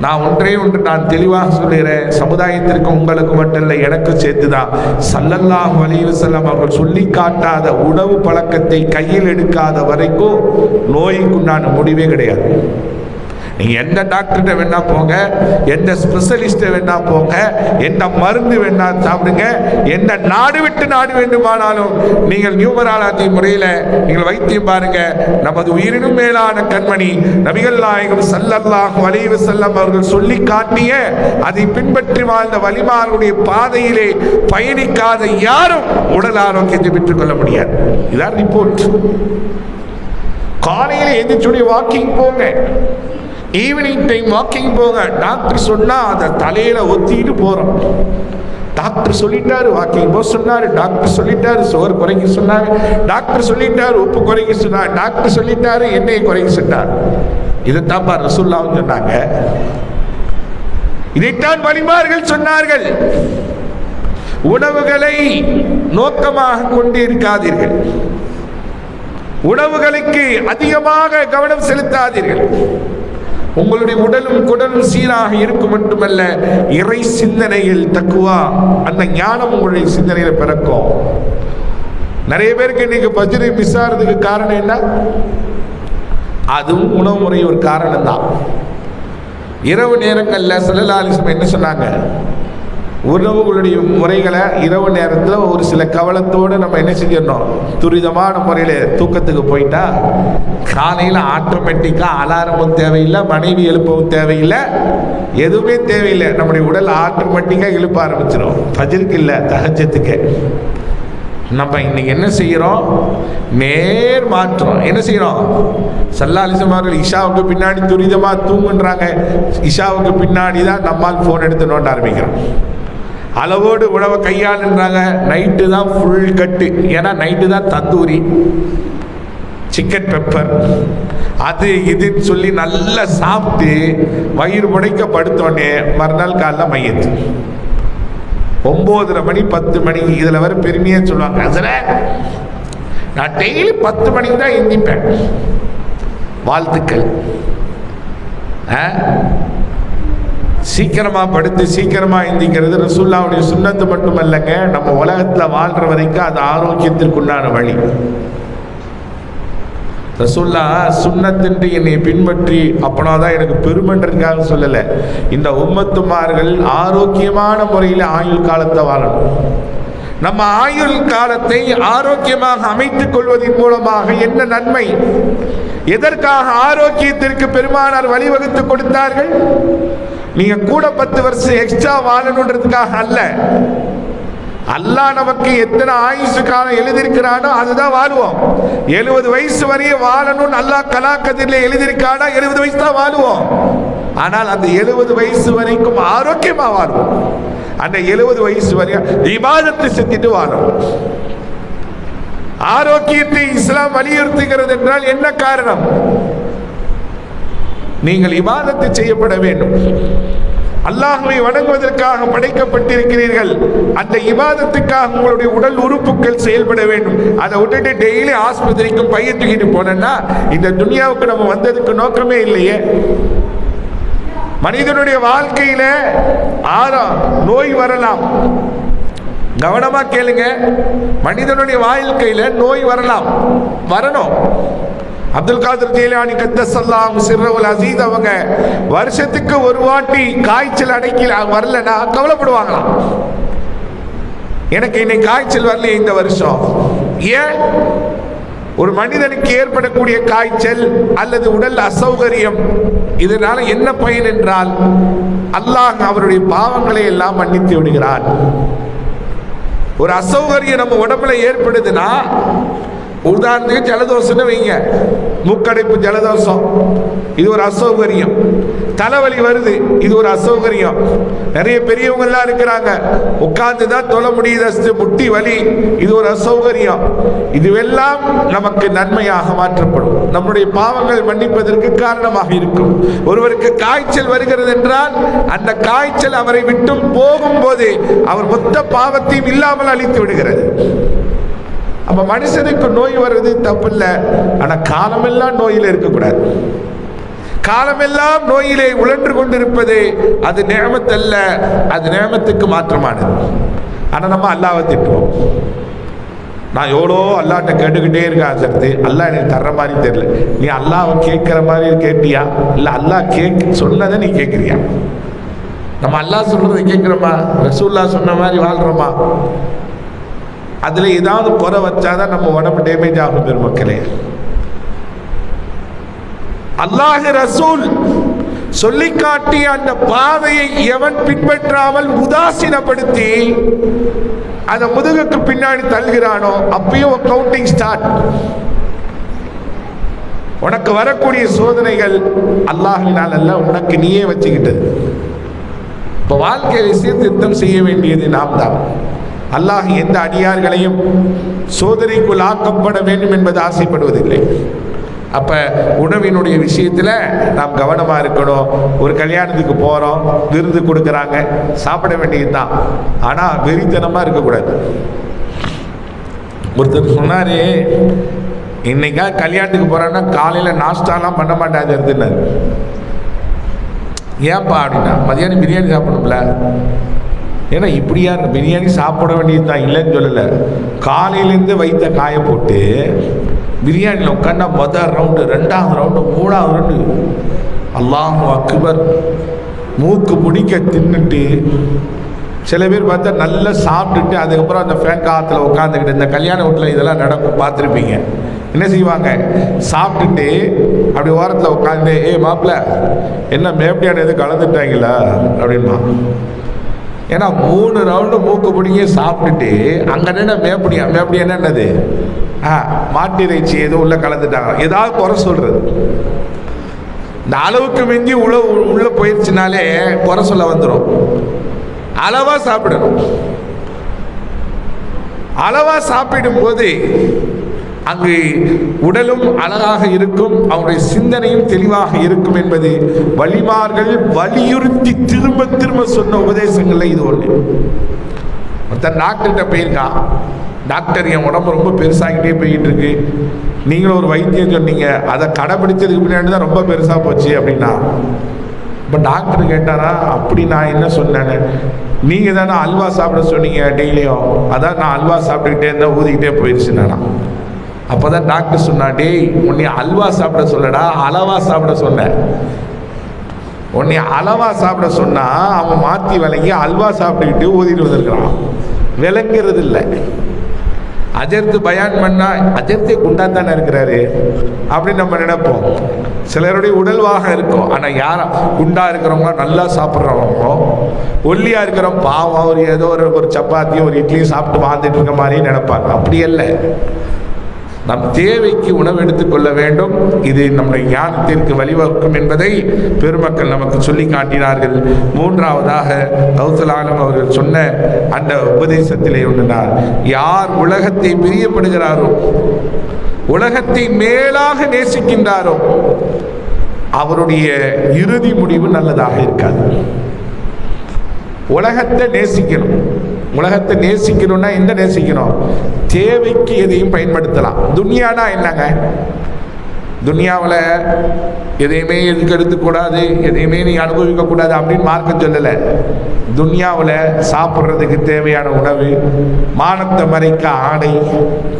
நான் ஒன்றே ஒன்று நான் தெளிவாக சொல்கிறேன், சமுதாயத்திற்கு உங்களுக்கு மட்டும் இல்லை, எனக்கு சேர்த்துதான். ஸல்லல்லாஹு அலைஹி வஸல்லம் அவர்கள் சொல்லி காட்டாத உணவு பழக்கத்தை கையில் எடுக்காத வரைக்கும் நோய்க்குண்டான முடிவே கிடையாது. நீங்க எந்த டாக்டர்கிட்ட வேணா போங்க, எந்த ஸ்பெஷலிஸ்ட வேணா போங்க, எந்த மருந்து வேணா சாப்பிடுங்க, எந்த நாடு விட்டு நாடு வேண்டுமானாலும் நீங்கள் நியூமராலஜி முறையில் நீங்கள் வைத்தியம் பாருங்க. நமது உயிரினும் மேலான கண்மணி நபிகள் நாயகம் ஸல்லல்லாஹு அலைஹி வஸல்லம் அவர்கள் சொல்லி காட்டிய அதை பின்பற்றி வாழ்ந்த வலிமார்களுடைய பாதையிலே பயணிக்காத யாரும் உடல் ஆரோக்கியத்தை பெற்றுக் கொள்ள முடியாது. இதான் ரிப்போர்ட். காலையில் எந்திரிச்சுடைய வாக்கிங் போங்க, ஈவினிங் டைம் வாக்கிங் போங்க. டாக்டர் சொன்னா அதை தலையில ஒத்திட்டு போறோம். டாக்டர் சொல்லிட்டாரு வாக்கிங் போக சொன்னாரு, டாக்டர் சொல்லிட்டாரு சுகர் குறைக்க சொன்னாரு, டாக்டர் சொல்லிட்டாரு உப்பு குறைக்க சொன்னார், டாக்டர் சொல்லிட்டாரு எண்ணெயை குறைக்க சொன்னார். இதைத்தான் ரசூலுல்லாஹ் சொன்னாங்க, இதைத்தான் வலிமார்கள் சொன்னார்கள். உணவுகளை நோக்கமாக கொண்டு இருக்காதீர்கள், உணவுகளுக்கு அதிகமாக கவனம் செலுத்தாதீர்கள். உங்களுடைய உடலும் குடலும் சீராக இருக்கும் மட்டுமல்ல, இறை சிந்தனையில் தக்குவா, அந்த ஞானம் உங்களுடைய சிந்தனையில பிறக்கும். நிறைய பேருக்கு இன்னைக்கு பஜ்ரு மிஸ் ஆகிறதுக்கு காரணம் என்ன? அதுவும் உணவு முறை ஒரு காரணம் தான். இரவு நேரங்களில் ஸல்லல்லாஹு அலைஹி வஸல்லம் என்ன சொன்னாங்க? உணவுகளுடைய முறைகளை இரவு நேரத்தில் ஒரு சில கவலத்தோடு நம்ம என்ன செஞ்சிடணும், துரிதமான முறையில் தூக்கத்துக்கு போயிட்டா காலையில் ஆட்டோமேட்டிக்காக அலாரமும் தேவையில்லை, மனைவி எழுப்பவும் தேவையில்லை, எதுவுமே தேவையில்லை. நம்முடைய உடல் ஆட்டோமேட்டிக்காக எழுப்ப ஆரம்பிச்சிடும். ஃபஜ்ருக்கு இல்லை, தஹஜ்ஜுக்கு. நம்ம இன்னைக்கு என்ன செய்கிறோம்? நேர் மாற்றம். என்ன செய்கிறோம்? ஸல்லல்லாஹு அலைஹி வஸல்லம் அவர்கள் இஷாவுக்கு பின்னாடி துரிதமாக தூங்குன்றாங்க. இஷாவுக்கு பின்னாடி தான் நம்மால் ஃபோன் எடுத்து நோண்ட ஆரம்பிக்கிறோம். அளவோடு உணவை கையாளுன்றாங்க. நைட்டு தான் ஃபுல் கட்டு. ஏன்னா நைட்டு தான் தந்தூரி, சிக்கன் பெப்பர், அது இதுன்னு சொல்லி நல்லா சாப்பிட்டு வயிறு முடைக்க படுத்தோடனே மறுநாள் காலைல மையத்து 9:30 மணி 10 மணிக்கு. இதில் வர பெருமையாக சொல்லுவாங்க, அதில் நான் டெய்லி 10 மணிக்கு தான் எந்திப்பேன். வாழ்த்துக்கள். சீக்கிரமா படுத்து சீக்கிரமா எந்திக்கிறது ரசூலுல்லாஹ்வுடைய சுன்னத்து மட்டுமல்லங்க, நம்ம உலகத்தில் வாழ்ற வரைக்கும் அது ஆரோக்கியத்திற்குண்டான வழி. ரசூலுல்லாஹ் சுன்னத்தின்றி என்னை பின்பற்றி அப்பனாதான் எனக்கு பெருமைன்றதுக்காக சொல்லலை. இந்த உம்மத்துமார்கள் ஆரோக்கியமான முறையில் ஆயுள் காலத்தை வாழணும். நம்ம ஆயுள் காலத்தை ஆரோக்கியமாக அமைத்துக் கொள்வதன் மூலமாக என்ன நன்மை? எதற்காக ஆரோக்கியத்திற்கு பெருமானார் வழிவகுத்து கொடுத்தார்கள்? நீங்க கூட 10 வருஷம் எக்ஸ்ட்ரா வாழணுன்றதுக்காக அல்ல. அல்லாஹ் நமக்கு எத்தனை ஆயுசு காலம் எழுதியிருக்கிறானோ அதுதான் வாழுவோம். 70 வயசு வரையும் வாழணும்னு அல்லாஹ் கலாக்கதிரில் எழுதியிருக்கானா 70 வயசு தான் வாழுவோம். ஆனால் அந்த 70 வயசு வரைக்கும் ஆரோக்கியமா வாழுவோம். அந்த 70 வயசு வரையும் இபாதத்தை செஞ்சுட்டு வாழும். ஆரோக்கியத்தை இஸ்லாம் வலியுறுத்துகிறது என்றால் என்ன காரணம்? நீங்கள் இபாதத்தை செய்யப்பட வேண்டும். அல்லாஹ்வை வணங்குவதற்காக படைக்கப்பட்டிருக்கிறீர்கள். அந்த இபாதத்துக்காக உங்களுடைய உடல் உறுப்புகள் செயல்பட வேண்டும். அதை விட்டுட்டு டெய்லி ஆஸ்பத்திரிக்கும் பையன் தூக்கிட்டு போனா இந்த துனியாவுக்கு நம்ம வந்ததுக்கு நோக்கமே இல்லையே. மனிதனுடைய வாழ்க்கையில நோய் வரலாம். கவனமா கேளுங்க. மனிதனுடைய வாழ்க்கையில நோய் வரணும். அப்துல் காதர் ஜீலானி கத்தஸல்லாஹு சிர்ரஹுல் அஸீஸ் அவங்க வருஷத்துக்கு ஒரு வாட்டி காய்ச்சல் அடக்கி வரலன்னா கவலைப்படுவாங்களாம். எனக்கு இன்னைக்கு காய்ச்சல் வரலையே இந்த வருஷம். ஏன்? ஒரு மனிதனுக்கு ஏற்படக்கூடிய காய்ச்சல் அல்லது உடல் அசௌகரியம் இதனால என்ன பயன் என்றால் அல்லாஹ் அவருடைய பாவங்களை எல்லாம் மன்னித்து விடுகிறான். ஒரு அசௌகரியம் நம்ம உடம்புல ஏற்படுதுன்னா, உதாரணத்துக்கு ஜலதோஷம்னு வைங்க, மூக்கடைப்பு ஜலதோஷம், இது ஒரு அசௌகரியம். தலைவலி வருது, இது ஒரு அசௌகரியம். நிறைய பெரியவங்க எல்லாம் இருக்கிறாங்க, உட்கார்ந்து தான் தொழ முடியுது, முட்டி வலி, இது ஒரு அசௌகரியம். இதுவெல்லாம் நமக்கு நன்மையாக மாற்றப்படும், நம்முடைய பாவங்கள் மன்னிப்பதற்கு காரணமாக இருக்கும். ஒருவருக்கு காய்ச்சல் வருகிறது என்றால் அந்த காய்ச்சல் அவரை விட்டும் போகும்போது அவர் மொத்த பாவத்தையும் இல்லாமல் அழித்து விடுகிறது. அப்ப மனுஷனுக்கு நோய் வருவது தப்பு இல்லை. ஆனா காலமெல்லாம் நோயில இருக்கக்கூடாது. காலமெல்லாம் நோயிலே உழன்று கொண்டிருப்பது அது நியமத் அல்ல, அது நியமத்துக்கு மாற்றமானது. ஆனா நம்ம அல்லாஹ்வை திட்டுவோம். நான் எவ்வளோ அல்லாஹ்ட்ட கேட்டுக்கிட்டே இருக்கேன், சரி அல்லாஹ் எனக்கு தர்ற மாதிரி தெரியல. நீ அல்லாஹ்வை கேட்கிற மாதிரி கேட்டியா இல்லை அல்லாஹ் சொன்னதை நீ கேட்குறியா? நம்ம அல்லாஹ் சொல்றதை கேட்குறோமா? ரசூலுல்லாஹ் சொன்ன மாதிரி வாழ்றோமா? அதுல ஏதாவது குறை வச்சாதான் நம்ம உடம்பு டேமேஜ் ஆகும். பெருமக்களே, அல்லாஹ் ரசூல் சொல்லி காட்டிய அந்த பாதையை எவன் பின்பற்றாமல் உதாசீனப்படுத்தி அந்த முதுகுக்கு பின்னாடி தள்ளுகிறானோ அப்பயும் கவுண்டிங் ஸ்டார்ட். உனக்கு வரக்கூடிய சோதனைகள் அல்லாஹ்வினால் அல்ல, உனக்கு நீயே வச்சுக்கிட்டது. இப்போ வாழ்க்கையை சீர்திருத்தம் செய்ய வேண்டியது நாம் தான். அல்லாஹ் எந்த அடியார்களையும் சோதனைக்குள் ஆக்கப்பட வேண்டும் என்பது ஆசைப்படுவதில்லை. அப்ப உணவினுடைய விஷயத்துல நாம் கவனமா இருக்கணும். ஒரு கல்யாணத்துக்கு போறோம், விருந்து கொடுக்கறாங்க, சாப்பிட வேண்டியதுதான். ஆனா வெறித்தனமா இருக்கக்கூடாது. ஒருத்தர் சொன்னாரு, இன்னைக்கா கல்யாணத்துக்கு போறான்னா காலையில நாஸ்டாலாம் பண்ண மாட்டாங்க. ஏன்பா அப்படின்னா, மதியானம் பிரியாணி சாப்பிடணும்ல. ஏன்னா இப்படியா பிரியாணி சாப்பிட வேண்டியது தான், இல்லைன்னு சொல்லலை. காலையிலேருந்து வைத்த காய போட்டு பிரியாணியில் உட்காந்தா முதல் ரவுண்டு, 2வது ரவுண்டு, 3வது ரவுண்டு, அல்லாஹ் அக்பர் மூக்கு பிடிக்க தின்னுட்டு சில பேர் பார்த்தா நல்லா சாப்பிட்டுட்டு அதுக்கப்புறம் அந்த ஃபேன் காற்றுல உட்காந்துக்கிட்டு, இந்த கல்யாண வீட்டில் இதெல்லாம் நடக்கும், பார்த்துருப்பீங்க. என்ன செய்வாங்க? சாப்பிட்டுட்டு அப்படி ஓரத்தில் உட்காந்து, மாப்பிள்ள என்ன மேப்டியான எதுவும் கலந்துட்டாங்களா அப்படின்மா. ஏன்னா 3 ரவுண்டு மூக்கு பிடிங்கி சாப்பிட்டுட்டு அங்கே என்ன மேப்படி என்னது மாட்டு இறைச்சி ஏதோ உள்ள கலந்துட்டாங்க, ஏதாவது குறை சொல்றது. இந்த அளவுக்கு மிஞ்சி உள்ள போயிடுச்சுனாலே குறை சொல்ல வந்துடும். அளவா சாப்பிடணும். அளவா சாப்பிடும் போது அங்கு உடலும் அழகாக இருக்கும், அவருடைய சிந்தனையும் தெளிவாக இருக்கும் என்பது வலிமார்கள் வலியுறுத்தி திரும்ப திரும்ப சொன்ன உபதேசங்கள்ல இது ஒண்ணு. ஒருத்தன் டாக்டர்கிட்ட போயிருக்கான், டாக்டர் என் உடம்பு ரொம்ப பெருசாகிட்டே போயிட்டு இருக்கு, நீங்களும் ஒரு வைத்தியம் சொன்னீங்க, அதை கடைபிடிச்சதுக்கு பின்னாடி தான் ரொம்ப பெருசா போச்சு அப்படின்னா. இப்போ டாக்டர் கேட்டாரா, அப்படி நான் என்ன சொன்னேன்னு, நீங்க தானே அல்வா சாப்பிட சொன்னீங்க டெய்லியும், அதான் நான் அல்வா சாப்பிட்டுக்கிட்டே இருந்தா ஊதிக்கிட்டே போயிடுச்சு நானா. அப்போதான் டாக்டர் சொன்னா, டேய் உன்னை அல்வா சாப்பிட சொல்லடா, அளவா சாப்பிட சொன்ன. உன்னை அளவா சாப்பிட சொன்னா அவன் மாத்தி விளங்கி அல்வா சாப்பிட்டுக்கிட்டு ஊதிட்டு வந்திருக்கிறான், விளங்குறது இல்லை. அஜர்த்து பயான் பண்ணா அஜர்த்தே குண்டா தானே இருக்கிறாரு அப்படின்னு நம்ம நினைப்போம். சிலருடைய உடல்வாக இருக்கும், ஆனால் யாரா குண்டா இருக்கிறவங்க நல்லா சாப்பிட்றவங்க, ஒல்லியா இருக்கிறவங்க பாவம் ஒரு ஏதோ ஒரு சப்பாத்தியும் ஒரு இட்லியும் சாப்பிட்டு வாழ்ந்துட்டு இருக்க மாதிரி நினைப்பாங்க. அப்படி அல்ல, நம் தேவைக்கு உணவு எடுத்துக்கொள்ள வேண்டும். இது நம்முடைய ஞானத்திற்கு வழிவகுக்கும் என்பதை பெருமக்கள் நமக்கு சொல்லி காட்டினார்கள். மூன்றாவதாக கௌசல் ஆலம் அவர்கள் சொன்ன அந்த உபதேசத்திலே ஒன்றினார், யார் உலகத்தை பிரியப்படுகிறாரோ, உலகத்தை மேலாக நேசிக்கின்றாரோ, அவருடைய இறுதி முடிவு நல்லதாக இருக்காது. உலகத்தை நேசிக்கணும். உலகத்தை நேசிக்கணும்னா என்ன நேசிக்கணும்? தேவைக்கு எதையும் பயன்படுத்தலாம். துன்யானா என்னங்க? துன்யாவில் எதையுமே எதுக்கு எடுத்துக்கூடாது, எதையுமே நீ அனுபவிக்க கூடாது அப்படின்னு மார்க்கம் சொல்லலை. துன்யாவில் சாப்பிட்றதுக்கு தேவையான உணவு, மானத்தை மறைக்க ஆடை,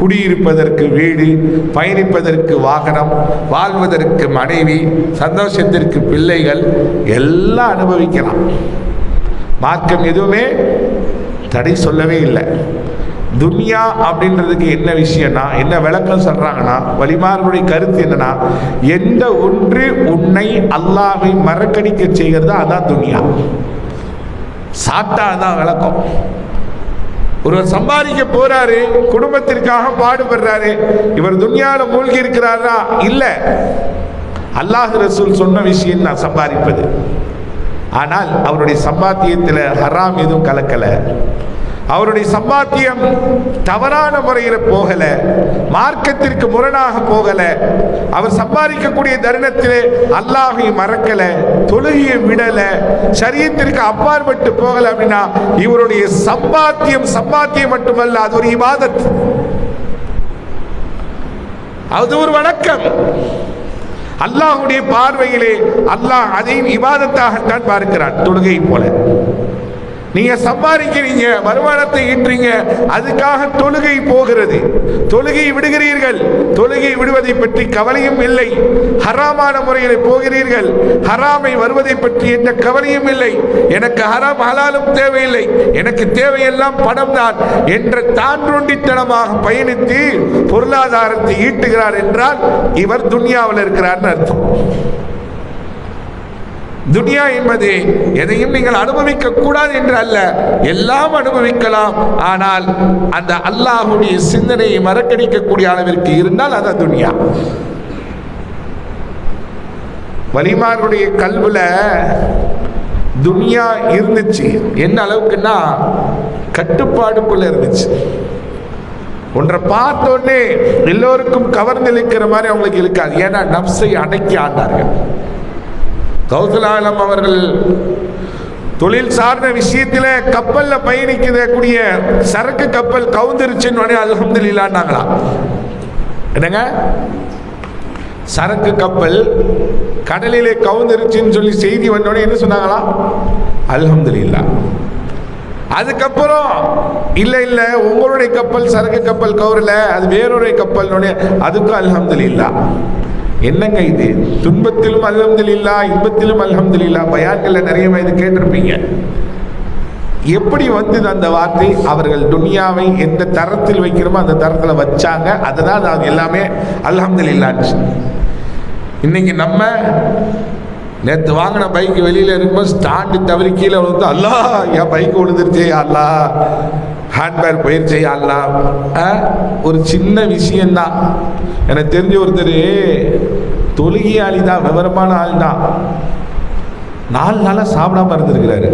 குடியிருப்பதற்கு வீடு, பயணிப்பதற்கு வாகனம், வாழ்வதற்கு மனைவி, சந்தோஷத்திற்கு பிள்ளைகள் எல்லாம் அனுபவிக்கலாம். மார்க்கம் எதுவுமே தடை சொல்லவே இல்லை. துன்யா அப்படின்றதுக்கு என்ன விஷயம்னா, என்ன விளக்கம் சொல்றாங்கன்னா, வலிமார்களுடைய கருத்து என்னன்னா, எந்த ஒன்று உன்னை அல்லாஹ்வை மறக்கடிக்க செய்கிறதோ அதான் துன்யா. சாப்பிட்டா அதான் விளக்கம். ஒருவர் சம்பாதிக்க போறாரு, குடும்பத்திற்காக பாடுபடுறாரு, இவர் துன்யால மூழ்கி இருக்கிறாரா? இல்ல, அல்லாஹ் ரசூல் சொன்ன விஷயம் நான் சம்பாதிப்பது. ஆனால் அவருடைய சம்பாத்தியத்தில் ஹராம் எதுவும் கலக்கல, அவருடைய சம்பாத்தியம் தவறான முறையில் போகல, மார்க்கத்திற்கு முரணாக போகல, அவர் சம்பாதிக்கக்கூடிய தருணத்திலே அல்லாஹை மறக்கல, தொழுகையை விடல, ஷரியத்திற்கு அப்பாற்பட்டு போகல அப்படின்னா இவருடைய சம்பாத்தியம் மட்டுமல்ல, அது ஒரு இபாதத், அது ஒரு வணக்கம். அல்லாஹ்வுடைய பார்வையிலே அல்லாஹ் அதையும் இபாதத்தாகத்தான் பார்க்கிறான். தொழுகை போல நீங்க சம்பாதிக்கிறீங்க, வருமானத்தை ஈன்றீங்க, அதுக்காக தொழுகை போகிறது, தொழுகை விடுகிறீர்கள், தொழுகை விடுவதை பற்றி கவலையும் இல்லை. ஹராமான முறையில் போகிறீர்கள், ஹராமை வருவதை பற்றி எந்த கவலையும் இல்லை. எனக்கு ஹராம் ஹலாலும் தேவையில்லை, எனக்கு தேவையெல்லாம் பணம் தான் என்ற தான்றொண்டித்தனமாக பயணித்து பொருளாதாரத்தை ஈட்டுகிறார் என்றால் இவர் துன்யாவில் இருக்கிறார்னு அர்த்தம். துன்யா என்பது எதையும் நீங்கள் அனுபவிக்க கூடாது என்று அல்ல, எல்லாம் அனுபவிக்கலாம். ஆனால் அந்த அல்லாஹ்வுடைய சிந்தனையை மறக்கடிக்கக்கூடிய அளவிற்கு இருந்தால் அது துன்யா. வலிமார்களுடைய கல்வில துன்யா இருந்துச்சு. என்ன அளவுக்குன்னா கட்டுப்பாடுக்குள்ள இருந்துச்சு. ஒன்றை பார்த்தோன்னே எல்லோருக்கும் கவர்ந்தளிக்கிற மாதிரி அவங்களுக்கு இருக்காது. ஏன்னா நப்சை அடக்கி ஆண்டார்கள். கௌசல் ஆலம் அவர்கள் தொழில் சார்ந்த விஷயத்தில் கப்பல்ல பயணிக்கக்கூடிய சரக்கு கப்பல் கவுந்திருச்சுன்னு அல்ஹம்துலில்லாஹ்னாங்களா? என்னங்க, சரக்கு கப்பல் கடலிலே கவுந்திருச்சுன்னு சொல்லி செய்தி வந்தோடனே என்ன சொன்னாங்களா? அல்ஹம்துலில்லாஹ். அதுக்கப்புறம் இல்ல உங்களுடைய கப்பல் சரக்கு கப்பல் கவுரல, அது வேறொரு கப்பல், அதுக்கும் அல்ஹம்துலில்லாஹ். என்னங்க இது? துன்பத்திலும் அல்ஹம்துலில்லாஹ், இன்பத்திலும் அல்ஹம்துலில்லாஹ். பயான்கள்ல நிறைய இது கேட்டிருப்பீங்க. எப்படி வந்தது அந்த வார்த்தை? அவர்கள் துன்யாவை எந்த தரத்தில் வைக்கிறோமோ அந்த தரத்தில் வச்சாங்க, அதனால் அது எல்லாமே அல்ஹம்துலில்லாஹ். இன்னைக்கு நம்ம நேற்று வாங்கின பைக் வெளியில் இருக்கும்போது ஸ்டாண்டு தவறி கீழே விழுந்து, அல்லா என் பைக் விழுந்துருச்சே அல்லா, ஹேண்ட்பேக் போயிருச்சே அல்லா. ஒரு சின்ன விஷயந்தான். எனக்கு தெரிஞ்ச ஒருத்தர் தொழுகையாளி தான், விவரமான ஆள் தான். 4 நாளாக சாப்பிடாம இருந்திருக்கிறாரு.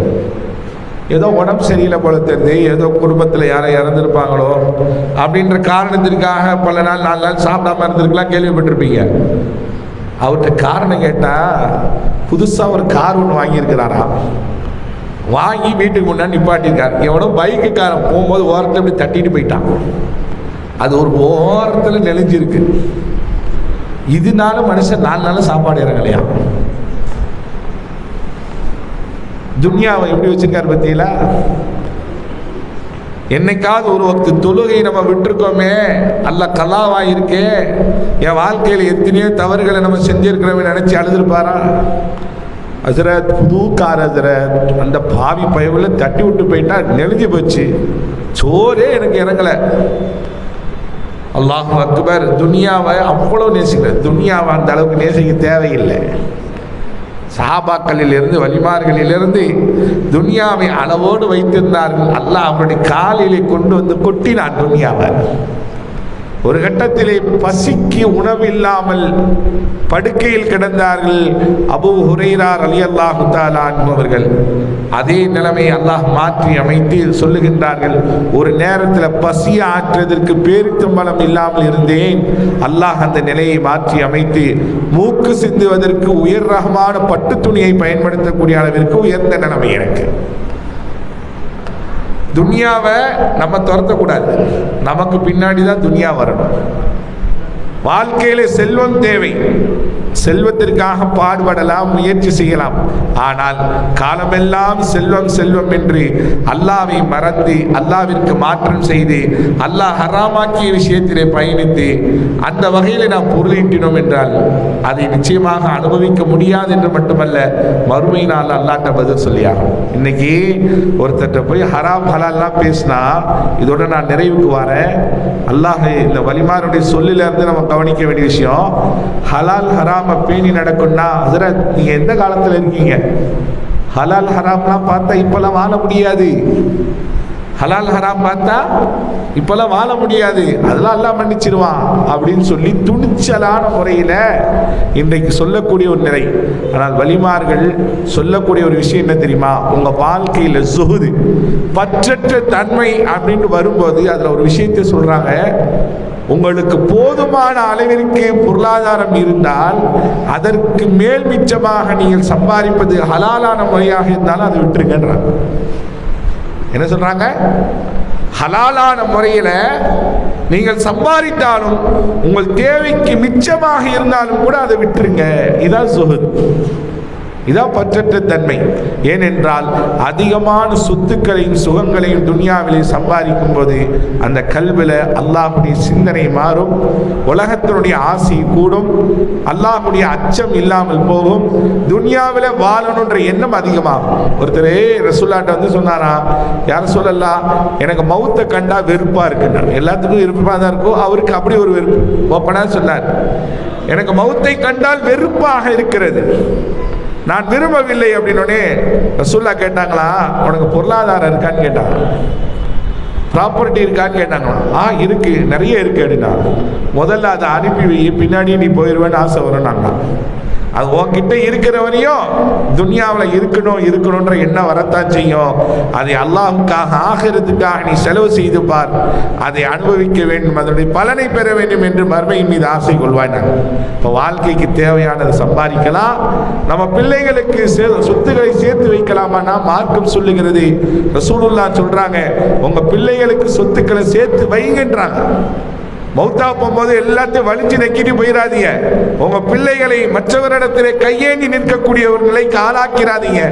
ஏதோ உடம்பு சரியில்லை போல தெரிஞ்சு, ஏதோ குடும்பத்தில் யாரை இறந்துருப்பாங்களோ அப்படின்ற காரணத்திற்காக பல நாள் 4 நாள் சாப்பிடாம இருந்திருக்கலாம், கேள்விப்பட்டிருப்பீங்க. அவர்கிட்ட காரணம் கேட்டால், புதுசாக ஒரு கார் ஒன்று வாங்கியிருக்கிறாரா, வாங்கி வீட்டுக்கு முன்னாடி நிப்பாட்டியிருக்கார். எவனோ பைக்குக்காரன் போகும்போது ஓரத்தில் இப்படி தட்டிட்டு போயிட்டான். அது ஒரு ஓரத்தில் நெளிஞ்சிருக்கு. இதனால மனுஷன் 4 நாள் சாப்பாடு இறங்கலையா. துன்யாவை எப்படி வச்சிருக்காரு பத்தியிலா. என்னைக்காவது ஒரு வக்து தொழுகை நம்ம விட்டுருக்கோமே, அல்ல கலாவாயிருக்கே, என் வாழ்க்கையில் எத்தனையோ தவறுகளை நம்ம செஞ்சிருக்கிறோமே நினைச்சு அழுதுருப்பாரா? ஹசரத் புது கார் ஹசரத், அந்த பாவி பயவுல தட்டி விட்டு போயிட்டா நெளிஞ்சு போச்சு, சோரே எனக்கு இறங்கலை. அல்லாஹ் அக்பர். துனியாவை அவ்வளோ நேசிக்கிறார். துனியாவை அந்த அளவுக்கு நேசிக்க தேவையில்லை. சஹாபாக்களிலிருந்து வலிமார்களிலிருந்து துனியாவை அளவோடு வைத்திருந்தார்கள். அல்லாஹ் அவருடைய காலிலே கொண்டு வந்து கொட்டினான் துனியாவை. ஒரு கட்டத்திலே பசிக்கு உணவு இல்லாமல் படுக்கையில் கிடந்தார்கள் அபூ ஹுரைரா ரலியல்லாஹு தஆலா அன்ஹு அவர்கள். அதே நிலைமை அல்லாஹ் மாற்றி அமைத்து சொல்லுகின்றார்கள், ஒரு நேரத்தில் பசியை ஆற்றுவதற்கு பேரித்தம்பலம் இல்லாமல் இருந்தேன். அல்லாஹ் அந்த நிலையை மாற்றி அமைத்து மூக்கு சிந்துவதற்கு உயர் ரகமான பட்டு துணியை பயன்படுத்தக்கூடிய அளவிற்கு உயர்ந்த நிலைமை எனக்கு. துனியாவை நம்ம துரத்தக்கூடாது, நமக்கு பின்னாடி தான் துனியா வரணும். வாழ்க்கையில செல்வம் தேவை, செல்வத்திற்காக பாடுபடலாம், முயற்சி செய்யலாம். ஆனால் காலமெல்லாம் செல்வம் செல்வம் என்று அல்லாவை மறந்து அல்லாவிற்கு மாற்றம் செய்து அல்லாஹ் ஹராமாக்கிய விஷயத்திலே பயணித்து அந்த வகையில் நாம் பொருளீட்டினோம் என்றால் அதை நிச்சயமாக அனுபவிக்க முடியாது என்று மட்டுமல்ல, மறுமையினால் அல்லாட்ட பதில் சொல்லியாகும். இன்னைக்கு ஒருத்தட்ட போய் ஹராம் ஹலால்லாம் பேசினா, இதோட நான் நிறைவுக்கு வரேன். அல்லாஹ் இந்த வலிமாருடைய சொல்லிலிருந்து நம்ம கவனிக்க வேண்டிய விஷயம், ஹலால் ஹராம் பேணி நடக்கும்னா, ஹஜ்ரத் நீங்க எந்த காலத்துல இருக்கீங்க? ஹலால் ஹராம்லாம் பார்த்தா இப்பெல்லாம் வாழ முடியாது. ஹலால் ஹராம் பார்த்தா இப்பெல்லாம் வாழ முடியாது, அதெல்லாம் எல்லாம் மன்னிச்சிருவான் அப்படின்னு சொல்லி துணிச்சலான முறையில் இன்றைக்கு சொல்லக்கூடிய ஒரு நிலை. ஆனால் வலிமார்கள் சொல்லக்கூடிய ஒரு விஷயம் என்ன தெரியுமா? உங்க வாழ்க்கையில் சுகுது, பற்றற்ற தன்மை அப்படின்னு வரும்போது அதில் ஒரு விஷயத்தை சொல்றாங்க, உங்களுக்கு போதுமான அளவிற்கு பொருளாதாரம் இருந்தால் அதற்கு மேல் மிச்சமாக நீங்கள் சம்பாதிப்பது ஹலாலான முறையாக இருந்தாலும் அதை விட்டுருங்கன்றாங்க. என்ன சொல்றாங்க? ஹலாலான முறையில் நீங்கள் சம்பாதித்தாலும் உங்கள் தேவைக்கு மிச்சமாக இருந்தாலும் கூட அதை விட்டுருங்க. இதான் சுஹுத், இதான் பற்றற்ற தன்மை. ஏனென்றால் அதிகமான சொத்துக்களையும் சுகங்களையும் துனியாவிலே சம்பாதிக்கும் போது அந்த கல்வில அல்லாஹுடைய சிந்தனை மாறும், உலகத்தினுடைய ஆசை கூடும், அல்லாஹுடைய அச்சம் இல்லாமல் போகும், துனியாவில வாழணுன்ற எண்ணம் அதிகமாகும். ஒருத்தர் ரசூலுல்லாஹ் வந்து சொன்னாரா, யார் சொல்லலாம், எனக்கு மௌத்தை கண்டா வெறுப்பா இருக்குன்னா. எல்லாத்துக்கும் விருப்பமாக தான் இருக்கும், அவருக்கு அப்படி ஒரு வெறுப்பு. ஓப்பனா சொன்னார், எனக்கு மௌத்தை கண்டால் வெறுப்பாக இருக்கிறது, நான் விரும்பவில்லை அப்படின்னோடனே ரசூலுல்லாஹ் கேட்டாங்களா, உனக்கு பொருளாதாரம் இருக்கான்னு கேட்டாங்க, ப்ராப்பர்ட்டி இருக்கான்னு கேட்டாங்களா. இருக்கு, நிறைய இருக்கு அப்படின்னா. முதல்ல அதை அனுப்பி வை, பின்னாடி நீ போயிடுவேன்னு ஆசை வரும். நாங்கள் அது உன்கிட்ட இருக்கிறவரையும் துனியாவில் இருக்கணும்ன்ற எண்ணம் வரத்தான் செய்யும். அதை அல்லாஹுக்காக ஆகிறதுக்காக நீ செலவு செய்து பார், அதை அனுபவிக்க வேண்டும், அதனுடைய பலனை பெற வேண்டும் என்று மர்மையின் மீது ஆசை கொள்வாய். நாங்கள் இப்போ வாழ்க்கைக்கு தேவையானதை சம்பாதிக்கலாம், நம்ம பிள்ளைகளுக்கு சொத்துக்களை சேர்த்து வைக்கலாமான்னா மார்க்கம் சொல்லுகிறது. ரசூலுல்லாஹ் சொல்றாங்க, உங்க பிள்ளைகளுக்கு சொத்துக்களை சேர்த்து வைங்கன்றாங்க. மௌத்தா போகும்போது எல்லாத்தையும் வலிச்சு நக்கிட்டு போயிடாதீங்க. உங்க பிள்ளைகளை மற்றவரிடத்திலே கையேந்தி நிற்கக்கூடிய ஒரு நிலைக்கு ஆளாக்கிறாதீங்க.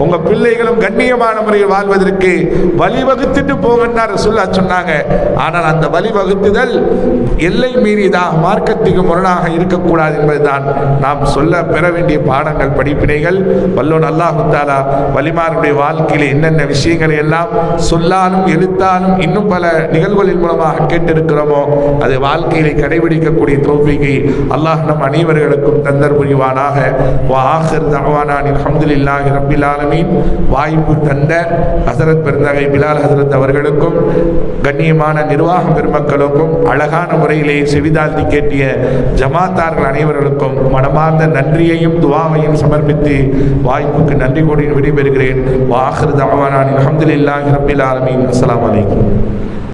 உங்க பிள்ளைகளும் கண்ணியமான முறையில் வாழ்வதற்கு வழிவகுத்துட்டு போங்கன்னா ரசூலுல்லாஹ் சொன்னாங்க. ஆனால் அந்த வழிவகுத்துதல் எல்லை மீறியதாக மார்க்கத்துக்கு முரணாக இருக்கக்கூடாது என்பதுதான் நாம் சொல்ல பெற வேண்டிய பாடங்கள், படிப்பினைகள். வல்லோன் அல்லாஹு தஆலா வலிமாருடைய வாழ்க்கையில் என்னென்ன விஷயங்களை எல்லாம் சொல்லாலும் எழுத்தாலும் இன்னும் பல நிகழ்வுகளின் மூலமாக கேட்டிருக்கிறோமோ அது வாழ்க்கையிலே கடைபிடிக்கக்கூடிய தௌஃபீகை அல்லாஹ் நம் அனைவர்களுக்கும் தந்தர் புரிவானாக. ஆகிர் தஅவானா அல்ஹம்துலில்லாஹி ரப்பில் ஆலமீன். வாய்ப்பு தந்த ஹஸரத் பெருந்தகை பிலால் ஹஸரத் அவர்களுக்கும் கண்ணியமான நிர்வாக பெருமக்களுக்கும் அழகான முறையிலே செவிதாழ்த்தி கேட்டிய ஜமாத்தார்கள் அனைவர்களுக்கும் மனமார்ந்த நன்றியையும் துஆவையும் சமர்ப்பித்து வாய்ப்புக்கு நன்றி கூறி விடைபெறுகிறேன். ஆகிர் தஅவானா அல்ஹம்துலில்லாஹி ரப்பில் ஆலமீன். அஸ்ஸலாமு அலைக்கும்.